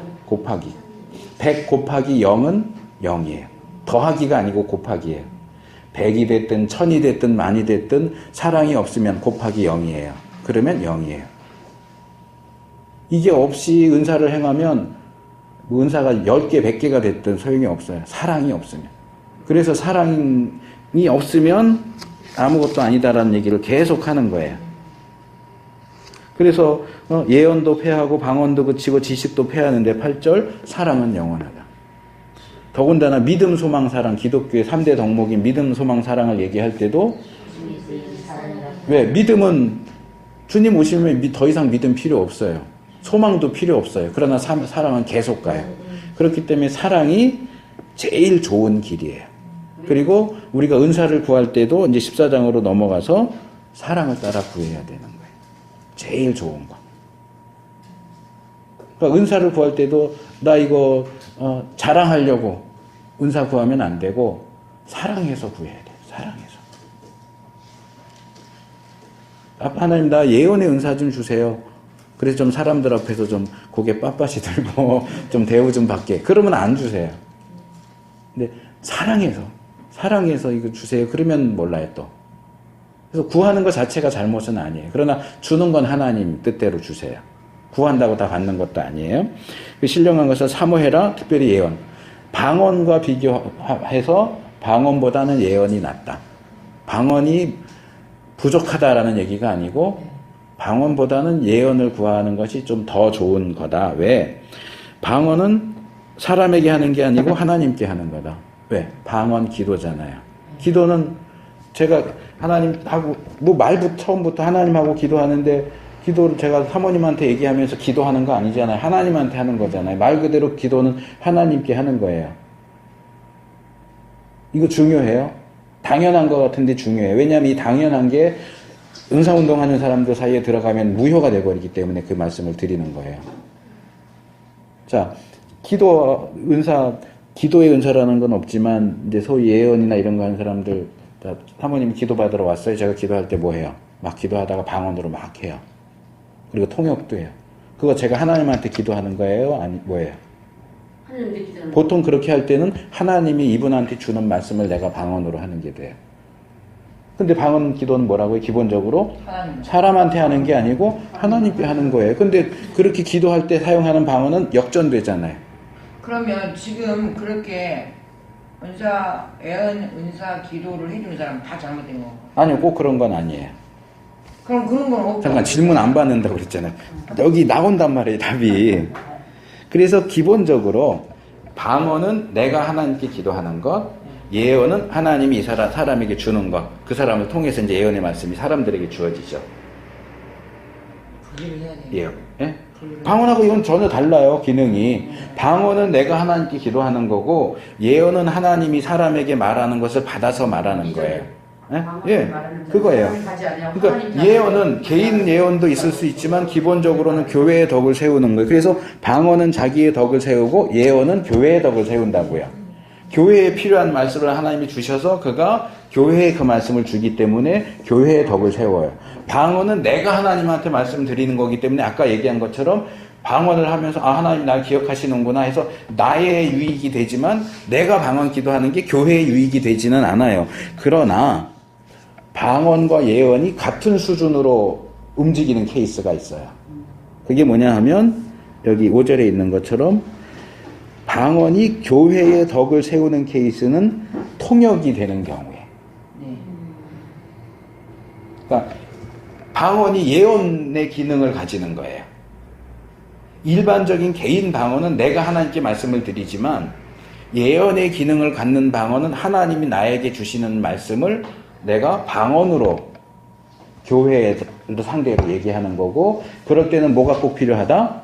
100 곱하기 0은 0이에요. 더하기가 아니고 곱하기예요. 100이 됐든 1000이 됐든 만이 됐든 사랑이 없으면 곱하기 0이에요. 그러면 0이에요. 이게 없이 은사를 행하면 은사가 10개, 100개가 됐든 소용이 없어요. 사랑이 없으면. 그래서 사랑이 없으면 아무것도 아니다라는 얘기를 계속 하는 거예요. 그래서 예언도 패하고 방언도 그치고 지식도 패하는데 8절 사랑은 영원하다. 더군다나 믿음, 소망, 사랑, 기독교의 3대 덕목인 믿음, 소망, 사랑을 얘기할 때도 왜? 믿음은 주님 오시면 더 이상 믿음 필요 없어요. 소망도 필요 없어요. 그러나 사랑은 계속 가요. 그렇기 때문에 사랑이 제일 좋은 길이에요. 그리고 우리가 은사를 구할 때도 이제 14장으로 넘어가서 사랑을 따라 구해야 되는 거예요. 제일 좋은 거. 그러니까 은사를 구할 때도 나 이거 자랑하려고 은사 구하면 안 되고 사랑해서 구해야 돼요. 사랑해서. 하나님 나 예언의 은사 좀 주세요. 그래서 좀 사람들 앞에서 좀 고개 빳빳이 들고 좀 대우 좀 받게. 그러면 안 주세요. 근데 사랑해서 이거 주세요. 그러면 몰라요 또. 그래서 구하는 것 자체가 잘못은 아니에요. 그러나 주는 건 하나님 뜻대로 주세요. 구한다고 다 받는 것도 아니에요. 신령한 것을 사모해라. 특별히 예언. 방언과 비교해서 방언보다는 예언이 낫다. 방언이 부족하다라는 얘기가 아니고 방언보다는 예언을 구하는 것이 좀 더 좋은 거다. 왜? 방언은 사람에게 하는 게 아니고 하나님께 하는 거다. 왜? 방언 기도잖아요. 기도는 제가 하나님하고 처음부터 하나님하고 기도하는데 기도를 제가 사모님한테 얘기하면서 기도하는 거 아니잖아요. 하나님한테 하는 거잖아요. 말 그대로 기도는 하나님께 하는 거예요. 이거 중요해요. 당연한 것 같은데 중요해요. 왜냐하면 이 당연한 게 은사운동하는 사람들 사이에 들어가면 무효가 돼버리기 때문에 그 말씀을 드리는 거예요. 자, 기도의 은사라는 건 없지만 이제 소위 예언이나 이런 거 하는 사람들, 사모님 기도받으러 왔어요. 제가 기도할 때 뭐 해요? 막 기도하다가 방언으로 막 해요. 그리고 통역도 해요. 그거 제가 하나님한테 기도하는 거예요? 아니, 뭐예요? 보통 그렇게 할 때는 하나님이 이분한테 주는 말씀을 내가 방언으로 하는 게 돼요. 근데 방언 기도는 뭐라고요? 기본적으로 사람한테 하는 게 아니고 하나님께 하는 거예요. 근데 그렇게 기도할 때 사용하는 방언은 역전되잖아요. 그러면 지금 그렇게 은사 기도를 해주는 사람 다 잘못된 거? 아니요, 꼭 그런 건 아니에요. 그럼 그런 건 없죠. 잠깐 질문 안 받는다고 그랬잖아요. 여기 나온단 말이에요, 답이. 그래서 기본적으로 방언은 내가 하나님께 기도하는 것, 예언은 하나님이 이 사람에게 주는 것, 그 사람을 통해서 이제 예언의 말씀이 사람들에게 주어지죠. 분리를 해야 돼요. 예? 방언하고 이건 전혀 달라요, 기능이. 방언은 내가 하나님께 기도하는 거고, 예언은 하나님이 사람에게 말하는 것을 받아서 말하는 거예요. 예? 예, 그거예요. 그러니까 예언은 개인 예언도 있을 수 있지만 기본적으로는 교회의 덕을 세우는 거예요. 그래서 방언은 자기의 덕을 세우고 예언은 교회의 덕을 세운다고요. 교회에 필요한 말씀을 하나님이 주셔서 그가 교회에 그 말씀을 주기 때문에 교회의 덕을 세워요. 방언은 내가 하나님한테 말씀드리는 거기 때문에 아까 얘기한 것처럼 방언을 하면서 하나님 날 기억하시는구나 해서 나의 유익이 되지만 내가 방언 기도하는 게 교회의 유익이 되지는 않아요. 그러나 방언과 예언이 같은 수준으로 움직이는 케이스가 있어요. 그게 뭐냐 하면 여기 5절에 있는 것처럼 방언이 교회의 덕을 세우는 케이스는 통역이 되는 경우에. 그러니까 방언이 예언의 기능을 가지는 거예요. 일반적인 개인 방언은 내가 하나님께 말씀을 드리지만 예언의 기능을 갖는 방언은 하나님이 나에게 주시는 말씀을 내가 방언으로 교회를 상대로 얘기하는 거고, 그럴 때는 뭐가 꼭 필요하다?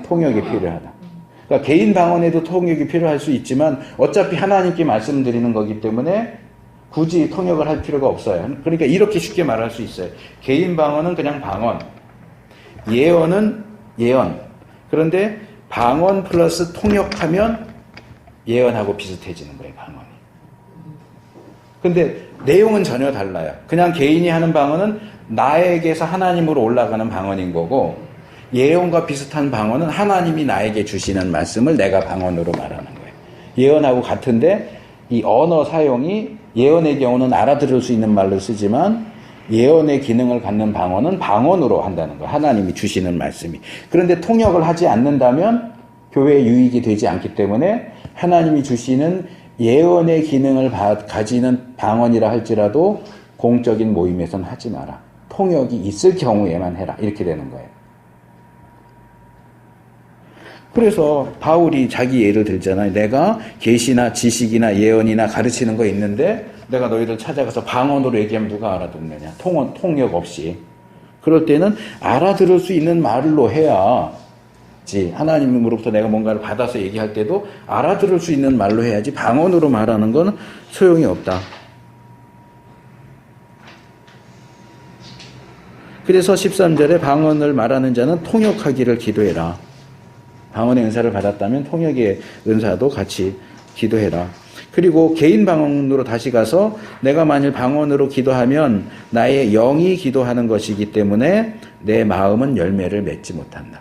통역이 필요하다. 그러니까 개인 방언에도 통역이 필요할 수 있지만 어차피 하나님께 말씀드리는 거기 때문에 굳이 통역을 할 필요가 없어요. 그러니까 이렇게 쉽게 말할 수 있어요. 개인 방언은 그냥 방언, 예언은 예언. 그런데 방언 플러스 통역하면 예언하고 비슷해지는 거예요, 방언이. 근데 내용은 전혀 달라요. 그냥 개인이 하는 방언은 나에게서 하나님으로 올라가는 방언인 거고, 예언과 비슷한 방언은 하나님이 나에게 주시는 말씀을 내가 방언으로 말하는 거예요. 예언하고 같은데 이 언어 사용이 예언의 경우는 알아들을 수 있는 말로 쓰지만 예언의 기능을 갖는 방언은 방언으로 한다는 거예요. 하나님이 주시는 말씀이. 그런데 통역을 하지 않는다면 교회의 유익이 되지 않기 때문에 하나님이 주시는 예언의 기능을 가지는 방언이라 할지라도 공적인 모임에서는 하지 마라. 통역이 있을 경우에만 해라. 이렇게 되는 거예요. 그래서 바울이 자기 예를 들잖아요. 내가 계시나 지식이나 예언이나 가르치는 거 있는데 내가 너희들 찾아가서 방언으로 얘기하면 누가 알아듣느냐. 통역 없이. 그럴 때는 알아들을 수 있는 말로 해야지. 하나님으로부터 내가 뭔가를 받아서 얘기할 때도 알아들을 수 있는 말로 해야지. 방언으로 말하는 건 소용이 없다. 그래서 13절에 방언을 말하는 자는 통역하기를 기도해라. 방언의 은사를 받았다면 통역의 은사도 같이 기도해라. 그리고 개인 방언으로 다시 가서 내가 만일 방언으로 기도하면 나의 영이 기도하는 것이기 때문에 내 마음은 열매를 맺지 못한다.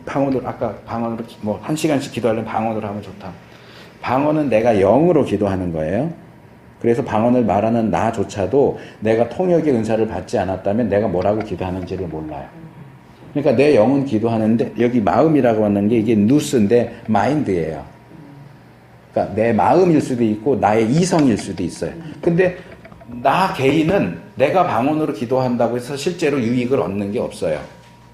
방언으로, 아까 방언으로 뭐 1시간씩 기도하려면 방언으로 하면 좋다. 방언은 내가 영으로 기도하는 거예요. 그래서 방언을 말하는 나조차도 내가 통역의 은사를 받지 않았다면 내가 뭐라고 기도하는지를 몰라요. 그러니까 내 영은 기도하는데 여기 마음이라고 하는 게 이게 누스인데 마인드예요. 그러니까 내 마음일 수도 있고 나의 이성일 수도 있어요. 근데 나 개인은 내가 방언으로 기도한다고 해서 실제로 유익을 얻는 게 없어요.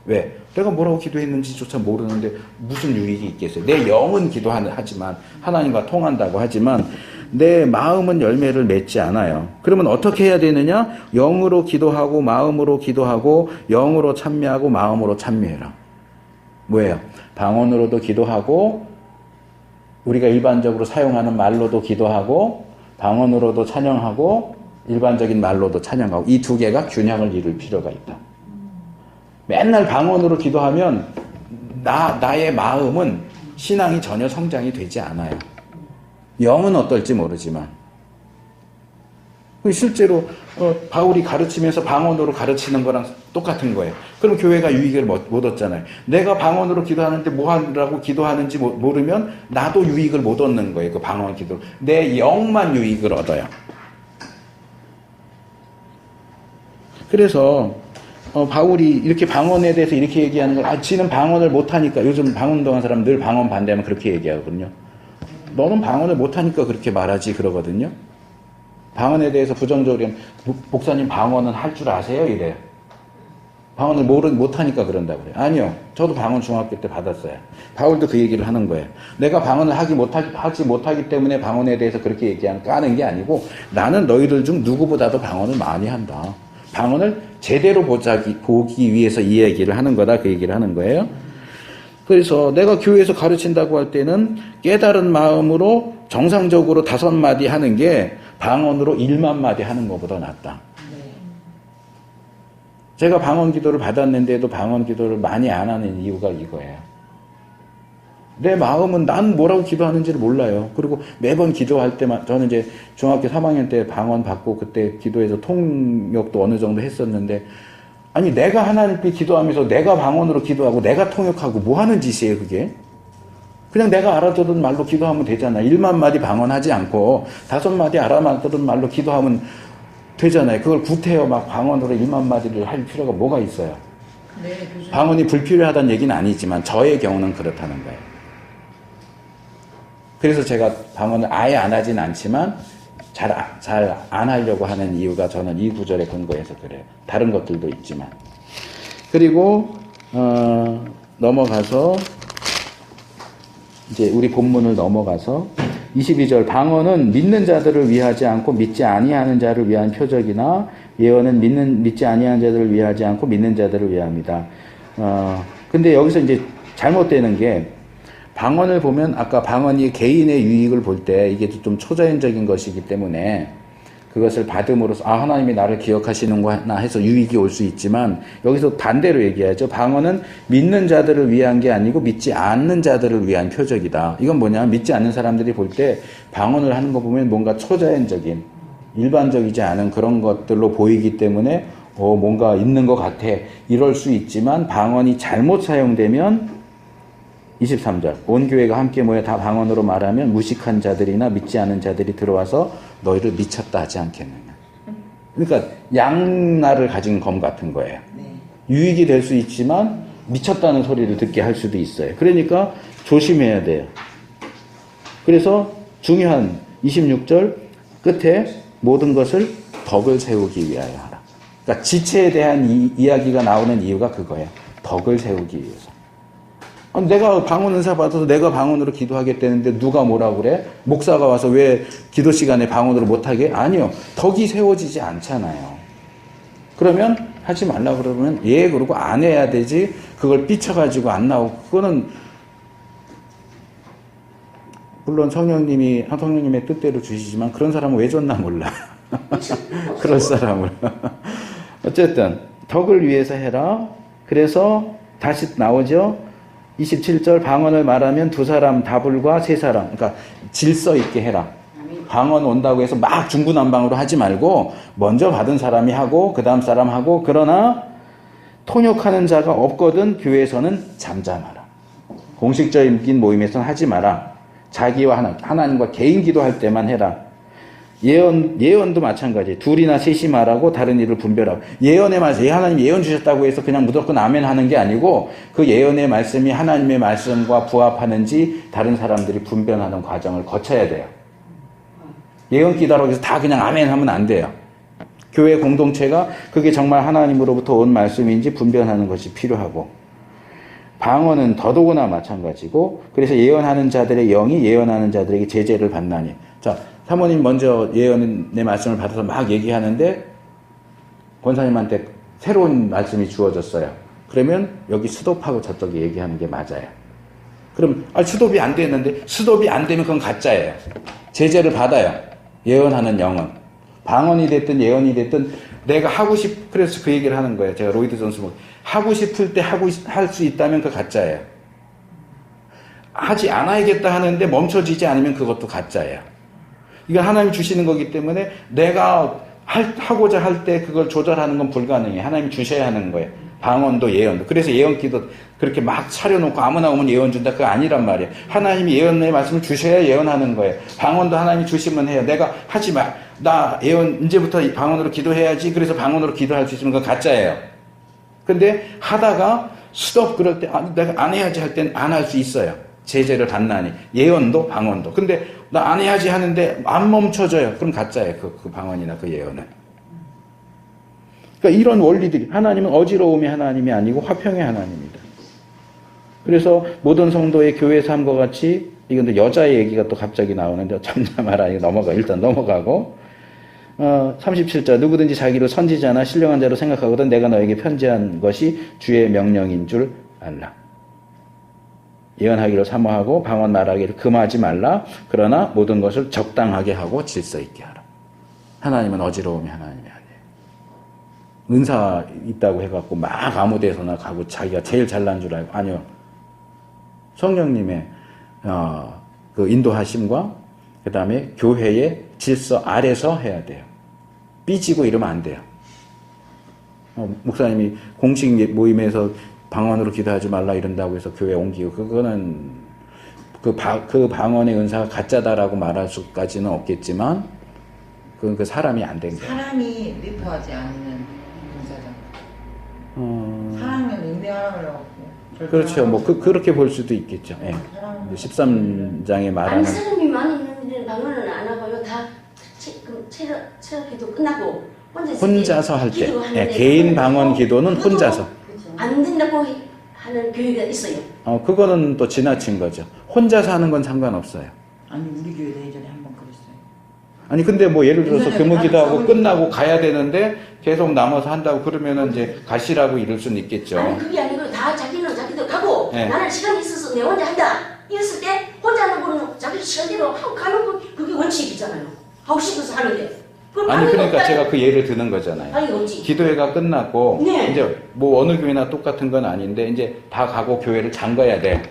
왜? 내가 뭐라고 기도했는지조차 모르는데 무슨 유익이 있겠어요? 내 영은 기도하지만 하나님과 통한다고 하지만 내 마음은 열매를 맺지 않아요. 그러면 어떻게 해야 되느냐? 영으로 기도하고 마음으로 기도하고 영으로 찬미하고 마음으로 찬미해라. 뭐예요? 방언으로도 기도하고 우리가 일반적으로 사용하는 말로도 기도하고 방언으로도 찬양하고 일반적인 말로도 찬양하고 이 두 개가 균형을 이룰 필요가 있다. 맨날 방언으로 기도하면 나의 마음은 신앙이 전혀 성장이 되지 않아요. 영은 어떨지 모르지만 실제로 바울이 가르치면서 방언으로 가르치는 거랑 똑같은 거예요. 그럼 교회가 유익을 못 얻잖아요. 내가 방언으로 기도하는데 뭐 하라고 기도하는지 모르면 나도 유익을 못 얻는 거예요. 그 방언 기도. 내 영만 유익을 얻어요. 그래서 바울이 이렇게 방언에 대해서 이렇게 얘기하는 걸 지는 방언을 못하니까 요즘 방언 운동하는 사람 늘 방언 반대하면 그렇게 얘기하거든요. 너는 방언을 못하니까 그렇게 말하지 그러거든요. 방언에 대해서 부정적으로 목사님 방언은 할 줄 아세요? 이래요. 방언을 못하니까 그런다고 그래요. 아니요. 저도 방언 중학교 때 받았어요. 바울도 그 얘기를 하는 거예요. 내가 방언을 하지 못하기 때문에 방언에 대해서 그렇게 까는 게 아니고 나는 너희들 중 누구보다도 방언을 많이 한다. 방언을 제대로 보기 위해서 이 얘기를 하는 거다. 그 얘기를 하는 거예요. 그래서 내가 교회에서 가르친다고 할 때는 깨달은 마음으로 정상적으로 5마디 하는 게 방언으로 1만 마디 하는 것보다 낫다. 제가 방언 기도를 받았는데도 방언 기도를 많이 안 하는 이유가 이거예요. 내 마음은 난 뭐라고 기도하는지를 몰라요. 그리고 매번 기도할 때만 저는 이제 중학교 3학년 때 방언 받고 그때 기도해서 통역도 어느 정도 했었는데 아니 내가 하나님께 기도하면서 내가 방언으로 기도하고 내가 통역하고 뭐 하는 짓이에요 그게? 그냥 내가 알아듣는 말로 기도하면 되잖아요. 1만 마디 방언하지 않고 5마디 알아듣는 말로 기도하면 되잖아요. 그걸 구태여 막 방언으로 1만 마디를 할 필요가 뭐가 있어요? 네, 교수님. 방언이 불필요하다는 얘기는 아니지만 저의 경우는 그렇다는 거예요. 그래서 제가 방언을 아예 안 하진 않지만 잘 안 하려고 하는 이유가 저는 이 구절에 근거해서 그래요. 다른 것들도 있지만. 그리고 넘어가서 이제 우리 본문을 넘어가서 22절 방언은 믿는 자들을 위하지 않고 믿지 아니하는 자를 위한 표적이나 예언은 믿지 아니하는 자들을 위하지 않고 믿는 자들을 위함이다. 근데 여기서 이제 잘못되는 게 방언을 보면 아까 방언이 개인의 유익을 볼 때 이게 좀 초자연적인 것이기 때문에 그것을 받음으로써 하나님이 나를 기억하시는구나 해서 유익이 올 수 있지만 여기서 반대로 얘기하죠. 방언은 믿는 자들을 위한 게 아니고 믿지 않는 자들을 위한 표적이다. 이건 뭐냐? 믿지 않는 사람들이 볼 때 방언을 하는 거 보면 뭔가 초자연적인 일반적이지 않은 그런 것들로 보이기 때문에 뭔가 있는 것 같아. 이럴 수 있지만 방언이 잘못 사용되면 23절 온 교회가 함께 모여 다 방언으로 말하면 무식한 자들이나 믿지 않은 자들이 들어와서 너희를 미쳤다 하지 않겠느냐. 그러니까 양날을 가진 검 같은 거예요. 네. 유익이 될 수 있지만 미쳤다는 소리를 듣게 할 수도 있어요. 그러니까 조심해야 돼요. 그래서 중요한 26절 끝에 모든 것을 덕을 세우기 위하여 하라. 그러니까 지체에 대한 이야기가 나오는 이유가 그거예요. 덕을 세우기 위해서. 내가 방언 은사 받아서 내가 방언으로 기도하겠다는데 누가 뭐라고 그래? 목사가 와서 왜 기도 시간에 방언으로 못하게? 아니요. 덕이 세워지지 않잖아요. 그러면 하지 말라 그러면 그러고 안 해야 되지. 그걸 삐쳐가지고 안 나오고 그거는 물론 성령님의 뜻대로 주시지만 그런 사람은 왜 줬나 몰라. 그럴 사람을. 어쨌든 덕을 위해서 해라. 그래서 다시 나오죠. 27절 방언을 말하면 2사람 다불과 3사람 그러니까 질서 있게 해라. 방언 온다고 해서 막 중구난방으로 하지 말고 먼저 받은 사람이 하고 그 다음 사람 하고 그러나 통역하는 자가 없거든 교회에서는 잠잠하라. 공식적인 모임에서는 하지 마라. 자기와 하나님과 개인 기도할 때만 해라. 예언도 마찬가지. 둘이나 셋이 말하고 다른 일을 분별하고. 예언의 말씀, 하나님 예언 주셨다고 해서 그냥 무조건 아멘 하는 게 아니고 그 예언의 말씀이 하나님의 말씀과 부합하는지 다른 사람들이 분별하는 과정을 거쳐야 돼요. 예언 기도라고 해서 다 그냥 아멘 하면 안 돼요. 교회 공동체가 그게 정말 하나님으로부터 온 말씀인지 분별하는 것이 필요하고, 방언은 더더구나 마찬가지고, 그래서 예언하는 자들의 영이 예언하는 자들에게 제재를 받나니. 자, 사모님 먼저 예언의 말씀을 받아서 막 얘기하는데 권사님한테 새로운 말씀이 주어졌어요. 그러면 여기 스톱하고 저쪽에 얘기하는 게 맞아요. 그럼 스톱이 안 됐는데, 스톱이 안 되면 그건 가짜예요. 제재를 받아요. 예언하는 영은. 방언이 됐든 예언이 됐든 내가 그래서 그 얘기를 하는 거예요. 제가 로이드 존스 하고 싶을 때 할 수 있다면 그 가짜예요. 하지 않아야겠다 하는데 멈춰지지 않으면 그것도 가짜예요. 이건 하나님이 주시는 거기 때문에 내가 하고자 할 때 그걸 조절하는 건 불가능해요. 하나님이 주셔야 하는 거예요. 방언도 예언도. 그래서 예언기도 그렇게 막 차려놓고 아무나 오면 예언 준다. 그거 아니란 말이에요. 하나님이 예언의 말씀을 주셔야 예언하는 거예요. 방언도 하나님이 주시면 해요. 내가 하지 마. 나 예언 이제부터 방언으로 기도해야지. 그래서 방언으로 기도할 수 있으면 그건 가짜예요. 근데 하다가 스톱 그럴 때 내가 안 해야지 할 때는 안 할 수 있어요. 제재를 받나니. 예언도 방언도. 근데 나 안 해야지 하는데 안 멈춰져요. 그럼 가짜예요. 그 방언이나 그 예언은. 그러니까 이런 원리들이, 하나님은 어지러움의 하나님이 아니고 화평의 하나님입니다. 그래서 모든 성도의 교회 삶과 같이, 이건 여자의 얘기가 또 갑자기 나오는데 참자 마라. 이거 일단 넘어가고 37절 누구든지 자기를 선지자나 신령한 자로 생각하거든 내가 너에게 편지한 것이 주의 명령인 줄 알라. 예언하기를 사모하고 방언 말하기를 금하지 말라. 그러나 모든 것을 적당하게 하고 질서 있게 하라. 하나님은 어지러움이 하나님이 아니에요. 은사 있다고 해갖고 막 아무 데서나 가고 자기가 제일 잘난 줄 알고. 아니요. 성령님의 그 인도하심과 그 다음에 교회의 질서 아래서 해야 돼요. 삐지고 이러면 안 돼요. 목사님이 공식 모임에서 방언으로 기도하지 말라 이런다고 해서 교회 옮기고, 그거는 그 방언의 은사가 가짜다라고 말할 수까지는 없겠지만 그건 그 사람이 안 된 거예요. 사람이 리포하지 않는 은사잖아. 사람은 응대하라고. 그렇죠. 뭐 그렇게 볼 수도 있겠죠. 예. 13장에 말하는. 아니 사람이 많이 있는데 방언은 안 하고요. 다 체력 기도 끝나고 혼자서 할 때. 예, 개인 방언 기도는 혼자서. 안 된다고 하는 교회가 있어요. 그거는 또 지나친 거죠. 혼자서 하는 건 상관없어요. 아니 우리 교회도 예전에 한번 그랬어요. 아니 근데 뭐 예를 들어서 금요기도 하고 끝나고 가야 되는데 계속 남아서 한다고 그러면은 이제 가시라고 이럴 수는 있겠죠. 아니 그게 아니고 다 자기는 자기들 가고 네. 나는 시간이 있어서 내 혼자 한다. 이랬을 때 혼자 하는 거는 자기 시간대로 하고 가는 거 그게 원칙이잖아요. 하고 싶어서 하는데. 아니 그러니까 제가 그 예를 드는 거잖아요. 아니 어찌? 기도회가 끝났고 네. 이제 뭐 어느 교회나 똑같은 건 아닌데 이제 다 가고 교회를 잠가야 돼.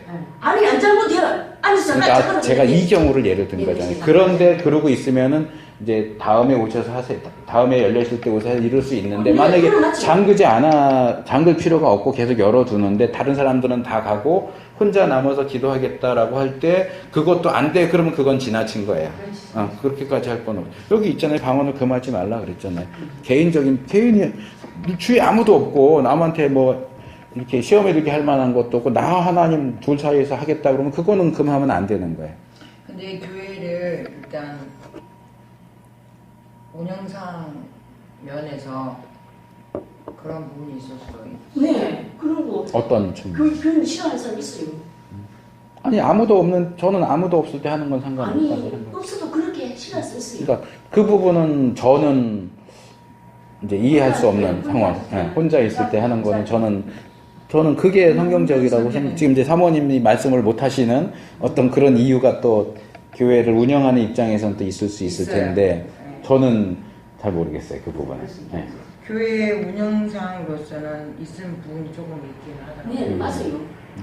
아니 안 잠궈도 돼요. 앉아서 그러니까 제가 이 경우를 예를 든 거잖아요. 그런데 그러고 있으면은 이제 다음에 오셔서 하세요. 다음에 열렸을 때 오셔서 이럴 수 있는데 만약에 잠글 필요가 없고 계속 열어두는데 다른 사람들은 다 가고 혼자 남아서 기도하겠다라고 할 때 그것도 안 돼. 그러면 그건 지나친 거예요. 그렇게까지 할 건 없어요. 여기 있잖아요. 방언을 금하지 말라 그랬잖아요. 개인이 주위에 아무도 없고 남한테 뭐 이렇게 시험에 들게 할 만한 것도 없고 나 하나님 둘 사이에서 하겠다 그러면 그거는 금하면 안 되는 거예요. 근데 교회를 일단 운영상 면에서 그런 부분이 있을 수도 있어요. 네 그런 거. 어떤 측면? 교회는 싫어하는 사람 있어요. 아니 저는 아무도 없을 때 하는 건 상관없다고 아니 생각해요. 없어도 그렇게 싫어할 수 있어요. 그러니까 그 부분은 저는 이제 이해할 수 없는 상황. 혼자 있을 때 하는 거는 저는 그게 성경적이라고 생각. 지금 이제 사모님이 말씀을 못 하시는 어떤 그런 이유가 또 교회를 운영하는 입장에서는 또 있을 수 있을 텐데 저는 잘 모르겠어요 그 부분은. 네. 교회 운영상으로서는 있는 부분이 조금 있긴 하더라고요. 네 맞아요.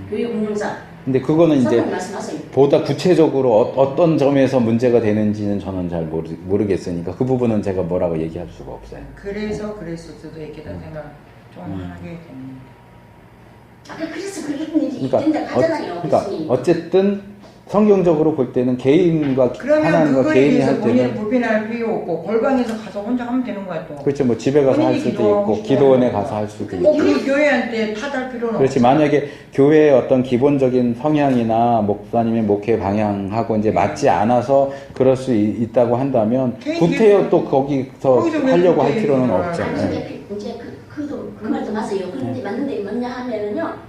교회 운영상. 근데 그거는 이제 말씀하세요. 보다 구체적으로 어떤 점에서 문제가 되는지는 저는 잘 모르겠으니까 그 부분은 제가 뭐라고 얘기할 수가 없어요. 그래서 그랬을 수도 있겠다는 생각 좀 하게 됩니다. 아까 그래서 그런 일이 있던데 가잖아요. 그러니까 어쨌든 성경적으로 볼 때는 개인과 그러면 하나님과 그거에 개인이 대해서 할 본인을 때는 불편할 필요 없고 골방에서 가서 혼자 하면 되는 거야 또. 그렇죠. 뭐 집에 가서 할 본인이 수도 기도하고 있고 싶어 기도원에 하는 가서 거야. 할 수도 꼭 있고. 그 교회한테 탓할 필요는 그렇지. 없어. 만약에 교회의 어떤 기본적인 성향이나 목사님의 목회 방향하고 이제 맞지 않아서 그럴 수 있다고 한다면 개인 구태여 또 거기서 거기서 왜 하려고 할 구태여 필요는 얘기를 없죠. 아니 네. 이제 그 말도 맞아요. 그런데 맞는데 뭐냐 하면은요.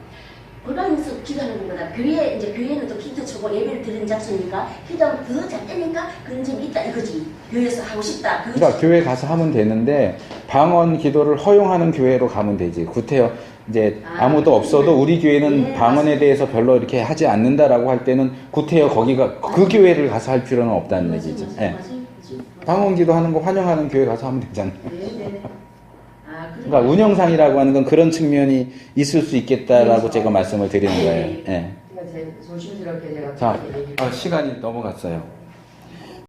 골방에서 기도하는 것보다 교회는 또 기도 주고 예배를 드리는 장소니까 기도하면 더 잘 되니까 그런 점이 있다 이거지. 교회에서 하고 싶다. 그러니까 교회 가서 하면 되는데 방언 기도를 허용하는 교회로 가면 되지. 구태여 이제 아무도 없어도 우리 교회는 네, 방언에 맞습니다. 대해서 별로 이렇게 하지 않는다라고 할 때는 구태여 거기가 그 교회를 가서 할 필요는 없다는 얘기죠. 예. 방언 기도하는 거 환영하는 교회 가서 하면 되잖아요. 네네. 그러니까 운영상이라고 하는 건 그런 측면이 있을 수 있겠다라고 그렇죠. 제가 말씀을 드리는 거예요. 예. 제가 조심스럽게 제가 자, 그렇게 얘기를 시간이 넘어갔어요.